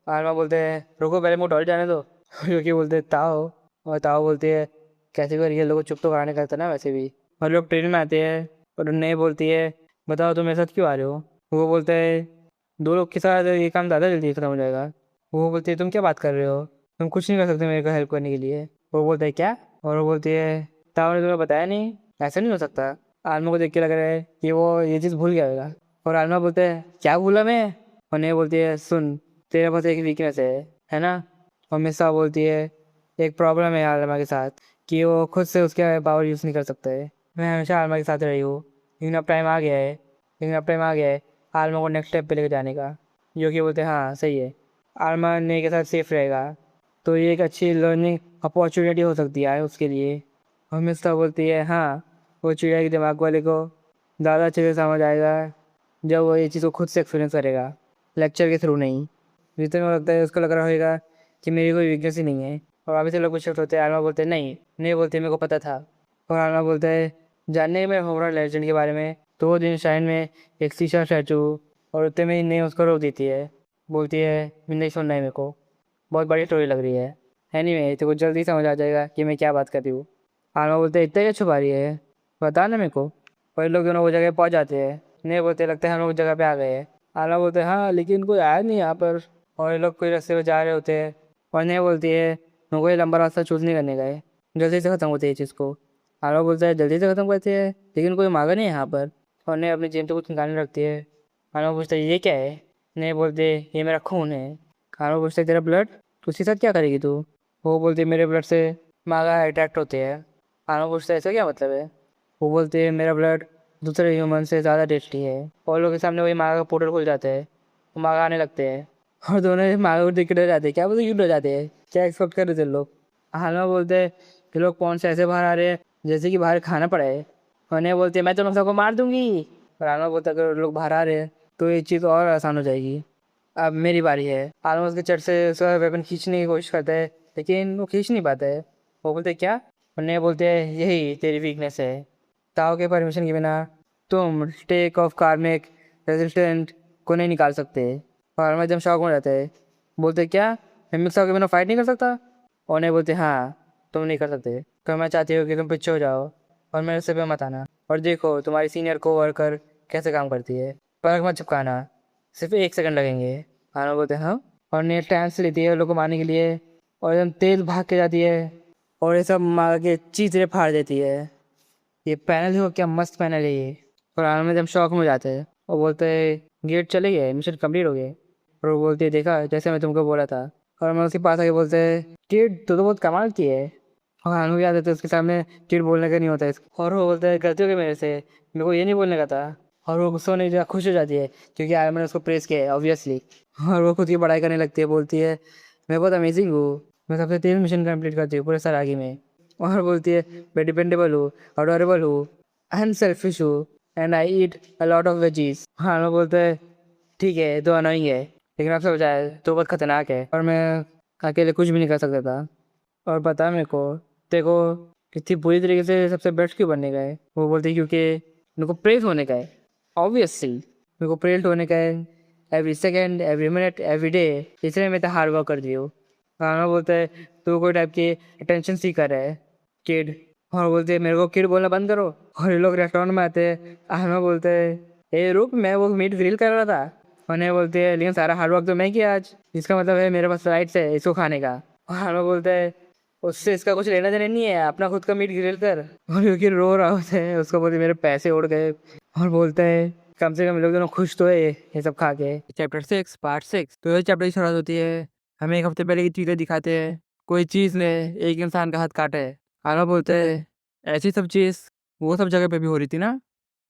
आलमा बोलते हैं रुको पहले मुँह टॉयलेट जाने दो। योगी बोलते हैं ताओ। और ताओ बोलती है कैसे कर ये लोग चुप तो कराने करता ना वैसे भी। और लोग ट्रेन में आते हैं और नहीं बोलती है बताओ तुम मेरे साथ क्यों आ रहे हो। वो बोलता है दो लोग के साथ ये काम ज़्यादा जल्दी खत्म हो जाएगा। वो बोलती है तुम क्या बात कर रहे हो, तुम कुछ नहीं कर सकते मेरे को हेल्प करने के लिए। वो बोलता है क्या। और वो बोलती है ताऊ ने तुम्हें बताया नहीं, ऐसा नहीं हो सकता। आलमा को देख के लग रहा है कि वो ये चीज़ भूल गया होगा। और आलमा बोलते है क्या भूला मैं। और नहीं बोलती है सुन तेरे पास एक वीकनेस है ना। और मिसा बोलती है एक प्रॉब्लम है आलमा के साथ कि वो खुद से उसके पावर यूज़ नहीं कर सकता है। मैं हमेशा आलमा के साथ रही हूँ लेकिन अब टाइम आ गया है, आलमा को नेक्स्ट स्टेप पे लेकर जाने का। जो कि बोलते हैं हाँ सही है, आलमा ने के साथ सेफ रहेगा तो ये एक अच्छी लर्निंग अपॉर्चुनिटी हो सकती है उसके लिए। और मिस्ता बोलती है हाँ वो चिड़िया के दिमाग वाले को ज़्यादा अच्छे से समझ आएगा जब वो ये चीज़ को खुद से एक्सपीरियंस करेगा, लेक्चर के थ्रू नहीं। जितने को लगता है उसको लग रहा होगा कि मेरी कोई वीकनेस ही नहीं है। और अभी से लोग कुछ शिफ्ट होते हैं। आलमा बोलते हैं नहीं बोलते मेरे को पता था। और आलमा बोलता है जानने में होमर लेजेंड के बारे में तो वो दिन शाइन में एक शीशा स्टैचू और उतने में ही ने उसको रोक देती है। बोलती है नहीं सुनना है मेरे को, बहुत बड़ी स्टोरी लग रही है। एनीवे तो कुछ जल्दी समझ आ जाएगा कि मैं क्या बात कर रही हूँ। आलमा बोलते हैं इतना क्या छुपा रही है बता ना मेरे को। और लोग दोनों वो जगह पहुँच जाते हैं। नहीं बोलते लगता है हम लोग उस जगह पे आ गए हैं। आलमा बोलते हैं हाँ लेकिन कोई आया नहीं यहाँ पर। और ये लोग कोई रास्ते पे जा रहे होते हैं। और नहीं बोलती है मेरे को ये लंबा रास्ता चूज़ नहीं करने का है, जल्दी से ख़त्म होती है ये चीज़ को। आलमा बोलता है जल्दी से ख़त्म करते हैं लेकिन कोई मांगा नहीं है यहाँ पर। और नहीं अपनी जेब से कुछ निकालने रखती है। आलमा पूछता है ये क्या है। नहीं बोलते ये मेरा खून है। आलमा पूछता है तेरा ब्लड उसके साथ क्या करेगी तू। वो बोलती है मेरे ब्लड से मांगा अट्रैक्ट होते हैं। आलमा पूछता है ऐसा क्या मतलब है। वो बोलते हैं मेरा ब्लड दूसरे ह्यूमन से ज़्यादा टेस्टी है। और लोगों के सामने वही मांगा का पोर्टल खुल जाता है, वो मांगा आने लगते हैं। और दोनों मांगा को देख के डर जाते हैं, क्या बोलते क्यों डर जाते हैं, क्या एक्सपेक्ट कर रहे थे लोग। हालमा बोलते हैं कि लोग पौन से ऐसे बाहर आ रहे हैं जैसे कि बाहर खाना पड़ा है। और नहीं बोलते मैं तुम सबको मार दूंगी। और आलमा बोलता है अगर लोग बाहर आ रहे हैं तो ये चीज़ और आसान हो जाएगी। अब मेरी बारी है। आलमा उसके चट से उसका वेपन खींचने की कोशिश करता है लेकिन वो खींच नहीं पाता है। वो बोलते क्या। और नहीं बोलते हैं यही तेरी वीकनेस है, ताओ के परमिशन के बिना तुम टेक ऑफ कार्मिक रेजिस्टेंट को नहीं निकाल सकते। और मैं एकदम शौक हो जाता है। बोलते क्या मैं मिक्स के बिना फाइट नहीं कर सकता। और नहीं बोलते हाँ तुम नहीं कर सकते तो मैं चाहती हूँ कि तुम पीछे हो जाओ और मेरे से पे मत आना और देखो तुम्हारी सीनियर को वर्कर कैसे काम करती है, पलक मत चिपकाना, सिर्फ 1 सेकंड लगेंगे। आना बोलते हैं हाँ। और नेल टाइम से लेती है उन लोग को मारने के लिए और एकदम तेज भाग के जाती है और ये सब मार के चीज़ें फाड़ देती है। ये पैनल देखो क्या मस्त पैनल है ये। और आनंद में हम शौक में हो जाते हैं और बोलते हैं गेट चले गए मिशन कंप्लीट हो गए। और वो बोलती है देखा जैसे मैं तुमको बोला था। और मैं उसके पास आके बोलते हैं किड तो बहुत कमाल की है। और आनंद याद आता है उसके सामने किड बोलने का नहीं होता है। और वो बोलता है गलती हो गई मेरे से, मेरे को ये नहीं बोलने का था। और वो गुस्सा नहीं खुश हो जाती है क्योंकि आयरन ने उसको प्रेस किया है ऑब्वियसली। और वो खुद की पढ़ाई करने लगती है, बोलती है मैं बहुत अमेजिंग हूँ, मैं सबसे तेज मिशन कंप्लीट करती हूँ पूरे सरागी में। और बोलती है मैं डिपेंडेबल हूँ, अडोरेबल हूँ, अनसेल्फिश हूँ and I eat a lot of veggies. हाँ वो बोलते हैं ठीक है तो अनोइंग है लेकिन आपसे बजाय तो बहुत खतरनाक है और मैं अकेले कुछ भी नहीं कर सकता था। और बता मेरे को देखो कितनी बुरी तरीके से सबसे बेस्ट क्यों बनने का है। वो बोलती है क्योंकि मेरे को प्रेस होने का है, ऑब्वियसली मेरे को प्रेस होने का है every second every minute every day, इसलिए मैं तो हार्ड वर्क कर दी हूँ। हाँ बोलता है तू कोई टाइप की अटेंशन सीकर है किड। और बोलते हैं मेरे को किड बोलना बंद करो। और ये लोग रेस्टोरेंट में आते हैं। आहमा बोलते हैं ए रुक मैं वो मीट ग्रिल कर रहा था। और नहीं बोलते हैं लेकिन सारा हार्ड वर्क तो मैं किया आज, इसका मतलब है मेरे पास राइट्स है इसको खाने का। और आहमा बोलता है उससे इसका कुछ लेना देना नहीं है, अपना खुद का मीट ग्रिल कर। और क्योंकि रो रहा होता है उसको बोलते मेरे पैसे उड़ गए। और बोलता है कम से कम लोग दोनों खुश तो है ये सब खा के। Chapter 6 part 6। तो ये चैप्टर की शुरुआत होती है, हमें एक हफ्ते पहले की चीज़ें दिखाते हैं। कोई चीज़ ने एक इंसान का हाथ काटा है। आलमा बोलते हैं ऐसी सब चीज़ वो सब जगह पे भी हो रही थी ना।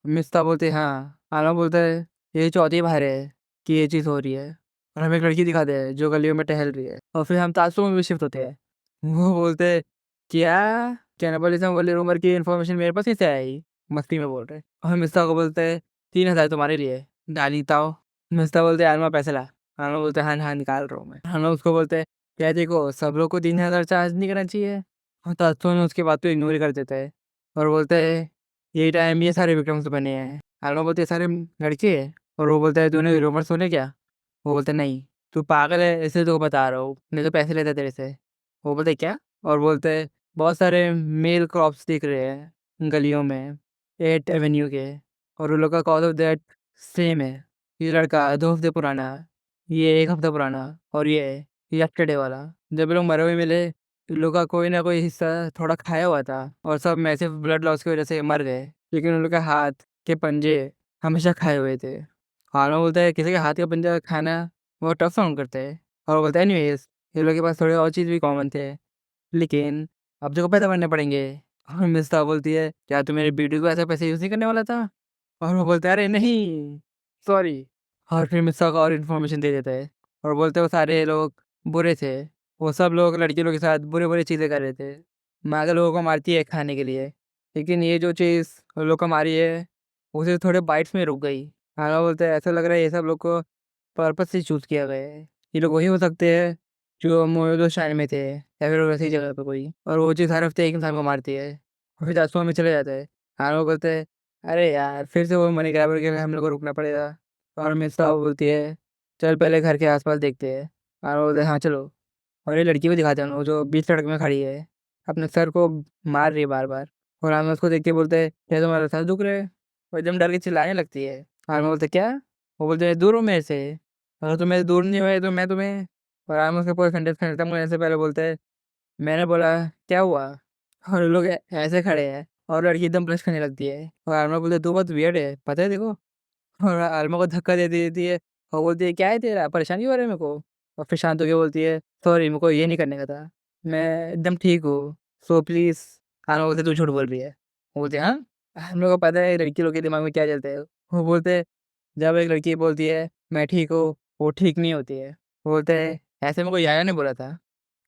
मिस्ता बोलते हाँ। आलमा बोलता है ये चौथी बार है कि ये चीज़ हो रही है। और हमें एक लड़की दिखाते हैं जो गलियों में टहल रही है। और फिर हम तासुओं में भी शिफ्ट होते हैं। वो बोलते हैं क्या कैनिबलिज्म वाली रूमर की इन्फॉर्मेशन मेरे पास कैसे आई, मस्ती में बोल रहे। और मिस्ता को बोलते हैं 3,000 तुम्हारे लिए डाली ताओ। मिस्ता बोलते हैं आलमा पैसे ला। आलमा बोलते हैं हाँ हाँ निकाल रहा हूँ मैं। हम लोग उसको बोलते हैं क्या देखो सब लोग को 3,000 चार्ज नहीं करना चाहिए। और तासुओं ने उसके बात को इग्नोर कर देता है और बोलते हैं यही टाइम ये सारे विक्रम्स बने हैं। आलमा बोलते हैं सारे लड़के हैं। और वो बोलता है तूने रूमर सुने क्या। वो बोलते नहीं तू पागल है इसलिए तो बता रहा हूँ, नहीं तो पैसे लेता तेरे से। वो बोलते क्या। और बोलते हैं बहुत सारे मेल क्रॉप्स दिख रहे हैं गलियों में 8 एवेन्यू के। और उन लोग का कॉज ऑफ डेथ सेम है। ये लड़का 2 हफ्ते पुराना, ये 1 हफ्ता पुराना और ये यस्टरडे वाला। जब ये लोग मरे हुए मिले इन लोग का कोई ना कोई हिस्सा थोड़ा खाया हुआ था और सब मैसिव ब्लड लॉस की वजह से मर गए। लेकिन उन लोग के हाथ के पंजे हमेशा खाए हुए थे। हार्लो बोलता है किसी के हाथ का पंजा खाना बहुत टफ साउंड करता है। और बोलता है एनीवेज ये लोग के पास थोड़े और चीज़ भी कॉमन थे लेकिन अब जो पैदा करने पड़ेंगे। और मिस्ता बोलती है क्या तू मेरी बेटी को ऐसा पैसे यूज़ नहीं करने वाला था। और वो बोलता है अरे नहीं सॉरी। और फिर मिस्ता को और इन्फॉर्मेशन दे देता है और बोलते हैं वो सारे लोग बुरे थे। वो सब लोग लड़की लोग के साथ बुरे बुरे चीज़ें कर रहे थे। माँ के लोगों को मारती है खाने के लिए, लेकिन ये जो चीज़ उन लोग को मारी है उसे थोड़े बाइट्स में रुक गई। हाँ बोलते हैं ऐसा लग रहा है ये सब लोग को पर्पस से चूज़ किया गया है। ये लोग वही हो सकते हैं जो मोयोदो शाइन में थे या फिर वैसी जगह पे कोई, और वो चीज़ हर हफ्ते एक इंसान को मारती है और फिर जासूस में चले जाते हैं। हाँ वो बोलते हैं अरे यार फिर से वो मनी ग्रैबर के लिए हम लोग को रुकना पड़ेगा। और मिस्ता बोलती है चल पहले घर के आसपास देखते हैं। और वो बोलते हैं हाँ चलो। और ये लड़की को दिखाते हैं वो जो बीच सड़क में खड़ी है अपने सर को मार रही है बार बार। और हम उसको देख के बोलते हैं क्या तुम्हारा सर दुख रहा है। वो एकदम डर के चिल्लाने लगती है। और मैं बोलते क्या। वो बोलते हैं दूर हो मेरे से, अगर तुम मेरे दूर नहीं हुए तो मैं तुम्हें। और आराम उसके पूरे सेंटेंस खत्म होने से पहले बोलते हैं मैंने बोला क्या हुआ। और वो लोग ऐसे खड़े हैं और लड़की एकदम ब्लश करने लगती है। और आलमा बोलते तू बहुत वियर्ड है पता है देखो। और आलमा को धक्का दे देती है और बोलती है क्या है तेरा परेशानी हो रहा है मेरे को। और फिर शांत होकर बोलती है सॉरी मेरे को ये नहीं करने का था, मैं एकदम ठीक हूँ सो प्लीज़। आलमा बोलते तू झूठ बोल रही है। वो बोलते हाँ हम लोग को पता है लड़की लोग के दिमाग में क्या चलता है। वो बोलते जब एक लड़की बोलती है मैं ठीक हूँ वो ठीक नहीं होती है। वो बोलते हैं ऐसे में कोई आया नहीं बोला था।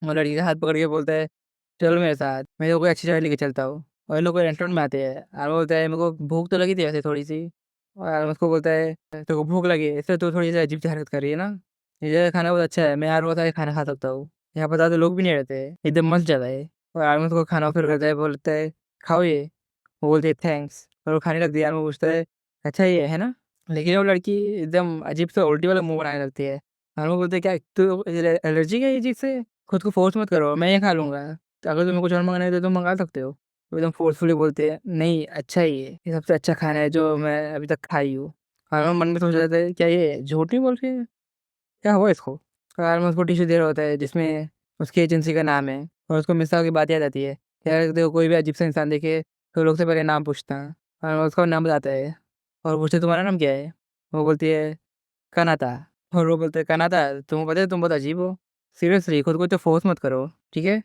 और लड़की का हाथ पकड़ के बोलता है चलो मेरे साथ मैं तो कोई अच्छी जगह लेके चलता हूँ। और ये लोग कोई रेस्टोरेंट में आते हैं। आलमा बोलता है मेरे को भूख तो लगी थी वैसे थोड़ी सी। और आलमा उसको बोलता है तेरे को भूख लगी है इसलिए तो थोड़ी सी अजीब सी हरकत कर रही है ना। ये जगह खाना बहुत अच्छा है, मैं हर रोज़ आके खाना खा सकता हूँ। यहाँ पर ज़्यादा लोग भी नहीं रहते, एकदम मस्त जगह है। और आलमा उसको खाना ऑफर करता है, बोलता है खाओ ये। वो बोलते है थैंक्स और वो खाने लगती है। आलमा पूछता है अच्छा ये है ना। लेकिन वो लड़की एकदम अजीब सा उल्टी वाला मुंह बनाने लगती है। आलमा बोलते है क्या तू एलर्जी है ये चीज़ से, खुद को फोर्स मत करो मैं ये खा लूँगा। तो अगर तुम्हें कुछ और मँगाना है तो तुम मँगा सकते हो। वो एकदम फ़ोर्सफुली बोलते हैं नहीं अच्छा ही है, ये सबसे अच्छा खाना है जो मैं अभी तक खाई हूँ। और मैं मन में सोच रहा था क्या ये झूठ नहीं बोल रही है, क्या हुआ इसको। और मैं उसको टिश्यू दे रहा होता है जिसमें उसकी एजेंसी का नाम है। और उसको मिसाल की बात याद आती है यार देखो कोई भी अजीब सा इंसान देखे तो लोग से पहले नाम पूछता है। और मैं उसका नाम बताता है और पूछते तुम्हारा नाम क्या है। वो बोलती है कनाता। और वो बोलते हैं कनाता तुम्हें पता है तुम बहुत अजीब हो, सीरियसली खुद को तो फोर्स मत करो ठीक है।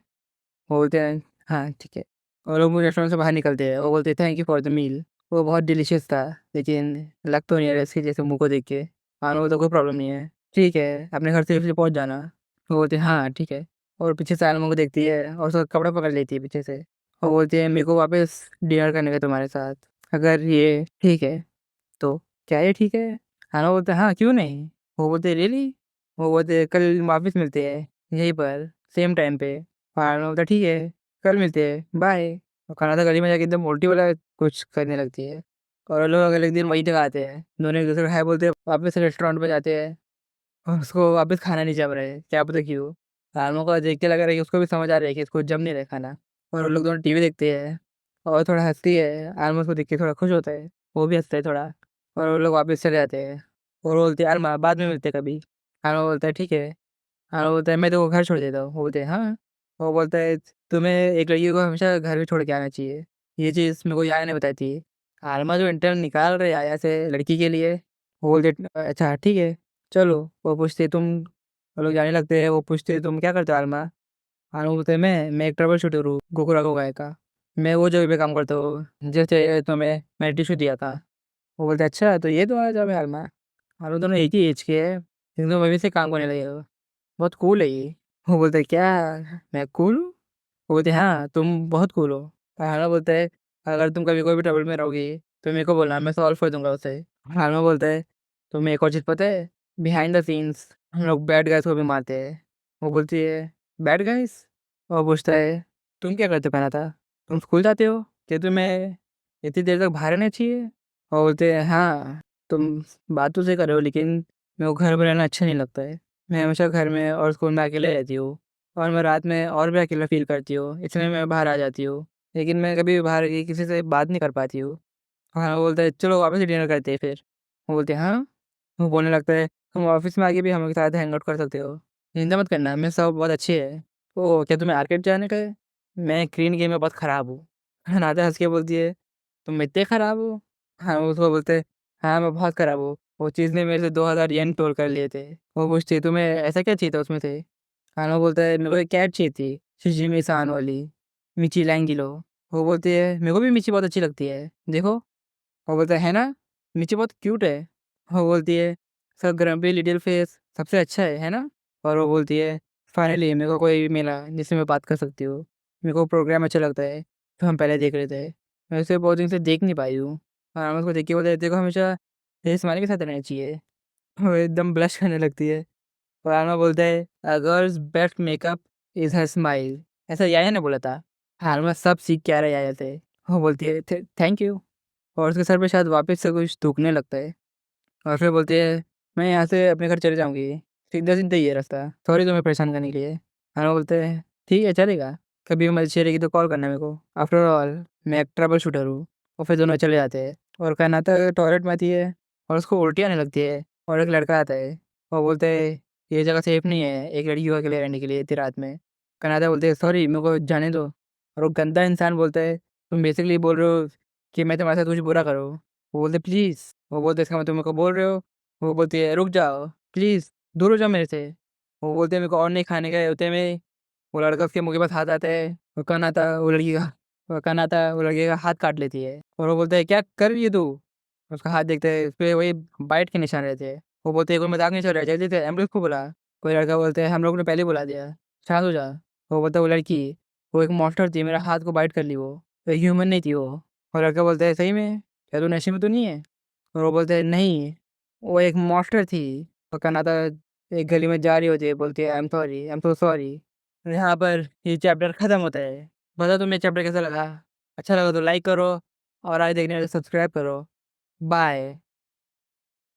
वो बोलते हैं हाँ ठीक है। और लोग रेस्टोरेंट से बाहर निकलते हैं। वो बोलते हैं thank you for the meal, वो बहुत डिलीशियस था लेकिन लग तो नहीं रहा इसके जैसे मुंह को देख के। हाँ वो तो कोई प्रॉब्लम नहीं है ठीक है अपने घर सेफली पहुंच जाना। वो बोलते हैं हाँ ठीक है। और पीछे से आलमा को देखती है और उसका कपड़ा पकड़ लेती है पीछे से। और बोलती है मेरे को वापस डिनर करने का तुम्हारे साथ, अगर ये ठीक है तो। क्या ये ठीक है। हाँ बोलते हैं हाँ क्यों नहीं। वो बोलते रियली। वो बोलते कल वापस मिलते हैं यहीं पर सेम टाइम पे। हाँ बोलता ठीक है कल मिलते हैं बाय। और खाना था गली में जाके एकदम उल्टी वाला कुछ करने लगती है। और वो लोग अगले दिन वही जगह आते हैं, दोनों एक दूसरे को हाय बोलते हैं, वापस रेस्टोरेंट पे जाते हैं। और उसको वापस खाना नहीं जम रहा है क्या पता क्यों। आलमों को देख के लग रहा है कि उसको भी समझ आ रहा है कि इसको जम नहीं रहा है खाना। और वो लोग दोनों टीवी देखते हैं और थोड़ा हंसती है। आलमा उसको देख के थोड़ा खुश होता है, वो भी हंसता है थोड़ा। और वो लोग वापस चले जाते हैं। और वो बोलते हैं आलमा बाद में मिलते हैं कभी। आलमा बोलता है ठीक है। आलमा बोलता है मैं तो घर छोड़ देता हूँ। वो बोलते हैं हाँ। वो बोलता है तुम्हें एक लड़की को हमेशा घर में छोड़ के आना चाहिए, ये चीज़ मेरे को यहाँ ने बताई थी। आलमा जो इंटरव्यू निकाल रहे आया से लड़की के लिए, वो बोलते अच्छा ठीक है चलो। वो पूछते तुम, वो लोग जाने लगते हैं। वो पूछते तुम क्या करते हो आलमा? आलमा बोलते मैं एक ट्रबल शूटर हूँ गोकुरा को गाय का। मैं वो जगह पे काम करता हूँ जैसे तुम्हें मैंने टिशू दिया था। वो बोलते अच्छा तो ये तुम्हारा जॉब है आलमा? आलमा दोनों एक ही एज के है, लेकिन तुम अभी से काम करने लगे हो। बहुत कूल है ये। वो बोलते क्या मैं कूल हूँ? वो बोलते हाँ तुम बहुत कूल हो। हालमा बोलता है अगर तुम कभी कोई भी ट्रबल में रहोगी तो मेरे को बोलना, मैं सॉल्व कर दूंगा उसे। हालमा बोलता है तुम्हें एक और चीज़ पता है, बिहाइंड द सीन्स हम लोग बैड गाइस को भी मारते हैं। वो बोलती है बैड गाइस? वो पूछता है तुम क्या करते हो पहना था, तुम स्कूल जाते हो, क्या तुम्हें इतनी देर तक बाहर रहना चाहिए? वो बोलते हैं हाँ तुम बात तो सही कर रहे हो, लेकिन मेरे को घर में रहना अच्छा नहीं लगता है। मैं हमेशा घर में और स्कूल में अकेले रहती हूँ, और मैं रात में और भी अकेला फील करती हूँ, इसलिए मैं बाहर आ जाती हूँ। लेकिन मैं कभी बाहर किसी से बात नहीं कर पाती हूँ। हाँ वो बोलता है चलो वापस से डिनर करते हैं फिर। वो बोलते हैं हाँ। वो बोलने लगता है तुम ऑफिस में आके भी हमारे साथ हैंग आउट कर सकते हो, चिंता मत करना, मैं सब बहुत अच्छी है। ओ क्या तुम्हें आर्केड जाने का है? मैं क्रीन गेम में बहुत ख़राब हूँ। नादिया हंस के बोलती है तुम इतने ख़राब हो? हाँ वो उसको बोलते हैं हाँ मैं बहुत ख़राब हूँ, वो चीज़ ने मेरे से 2000 येन टोल कर लिए थे। वो पूछती है तुम्हें ऐसा क्या चाहिए था उसमें से? हाँ वो बोलता है मेरे को एक कैट चाहिए थी, शिशिमी सान वाली, मिची लैंगिलो। वो बोलती है मेरे को भी मिची बहुत अच्छी लगती है, देखो। वो बोलता है ना, मिची बहुत क्यूट है। वो बोलती है सर ग्रम्पी लिटिल फेस सबसे अच्छा है ना? और वो बोलती है फाइनली मेरे को कोई मिला जिससे मैं बात कर सकती हूँ, मेरे को प्रोग्राम अच्छा लगता है तो हम पहले देख रहे थे, मैं उसे बहुत दिन से देख नहीं पाई हूँ। और हम उसको देख के बोलते हैं देखो हमेशा ये स्माइली के साथ रहना चाहिए। वो एकदम ब्लश करने लगती है। और आलमा बोलता है a girl's best makeup is her smile, ऐसा याया ने बोला था। आलमा सब सीख के आ रहा है याया से। वो बोलती है थैंक यू। और उसके सर पे शायद वापस से कुछ थूकने लगता है। और फिर बोलती है मैं यहाँ से अपने घर चले जाऊँगी, सीधा सीधा ही है रास्ता, सॉरी तुम्हें परेशान करने के लिए। हाँ बोलते हैं ठीक है चलेगा, कभी मर्जी रहेगी तो कॉल करना मेरे को, आफ्टर ऑल मैं एक ट्रबल शूटर हूँ। और फिर दोनों चले जाते हैं। और कनाता टॉयलेट में आती है और उसको उल्टी आने लगती है। और एक लड़का आता है और बोलते हैं ये जगह सेफ नहीं है एक लड़की को अकेले रहने के लिए इतनी रात में। कनाता बोलते हैं सॉरी मेरे को जाने दो। और वो गंदा इंसान बोलता है तुम बेसिकली बोल रहे हो कि मैं तुम्हारे साथ कुछ बुरा करूँ? वो बोलते प्लीज़। वो बोलते इसका मतलब तुम मेरे को बोल रहे हो? वो बोलती है रुक जाओ प्लीज़, दूर हो जाओ मेरे से। वो बोलते हैं मेरे को और नहीं खाने का होते में। वो लड़का उसके मुँह के पास हाथ आता है, वो कान आता वो लड़की का, वो कान आता वो लड़के का हाथ काट लेती है। और वो बोलता है क्या कर रही है तू? उसका हाथ देखते हैं उस पे वही बाइट के निशान रहते हैं। वो बोलते हैं कोई मजाक नहीं चल रहा है, जल्दी से एम्बुलेंस को बुला। कोई लड़का बोलते हैं हम लोग ने पहले बुला दिया, शांत हो जा। वो बोलता है वो लड़की वो एक मॉन्स्टर थी, मेरा हाथ को बाइट कर ली, वो एक ह्यूमन नहीं थी वो। और लड़का बोलता है सही में, क्या तू नशे में तो नहीं है? और वो बोलते हैं नहीं, वो एक मॉन्स्टर थी। वो क्या नाता एक गली में जा रही होती है, बोलती है आई एम सो सॉरी। यहाँ पर ये चैप्टर ख़त्म होता है। बता तुम्हें चैप्टर कैसा लगा? अच्छा लगा तो लाइक करो और आगे देखने के लिए सब्सक्राइब करो। बाय।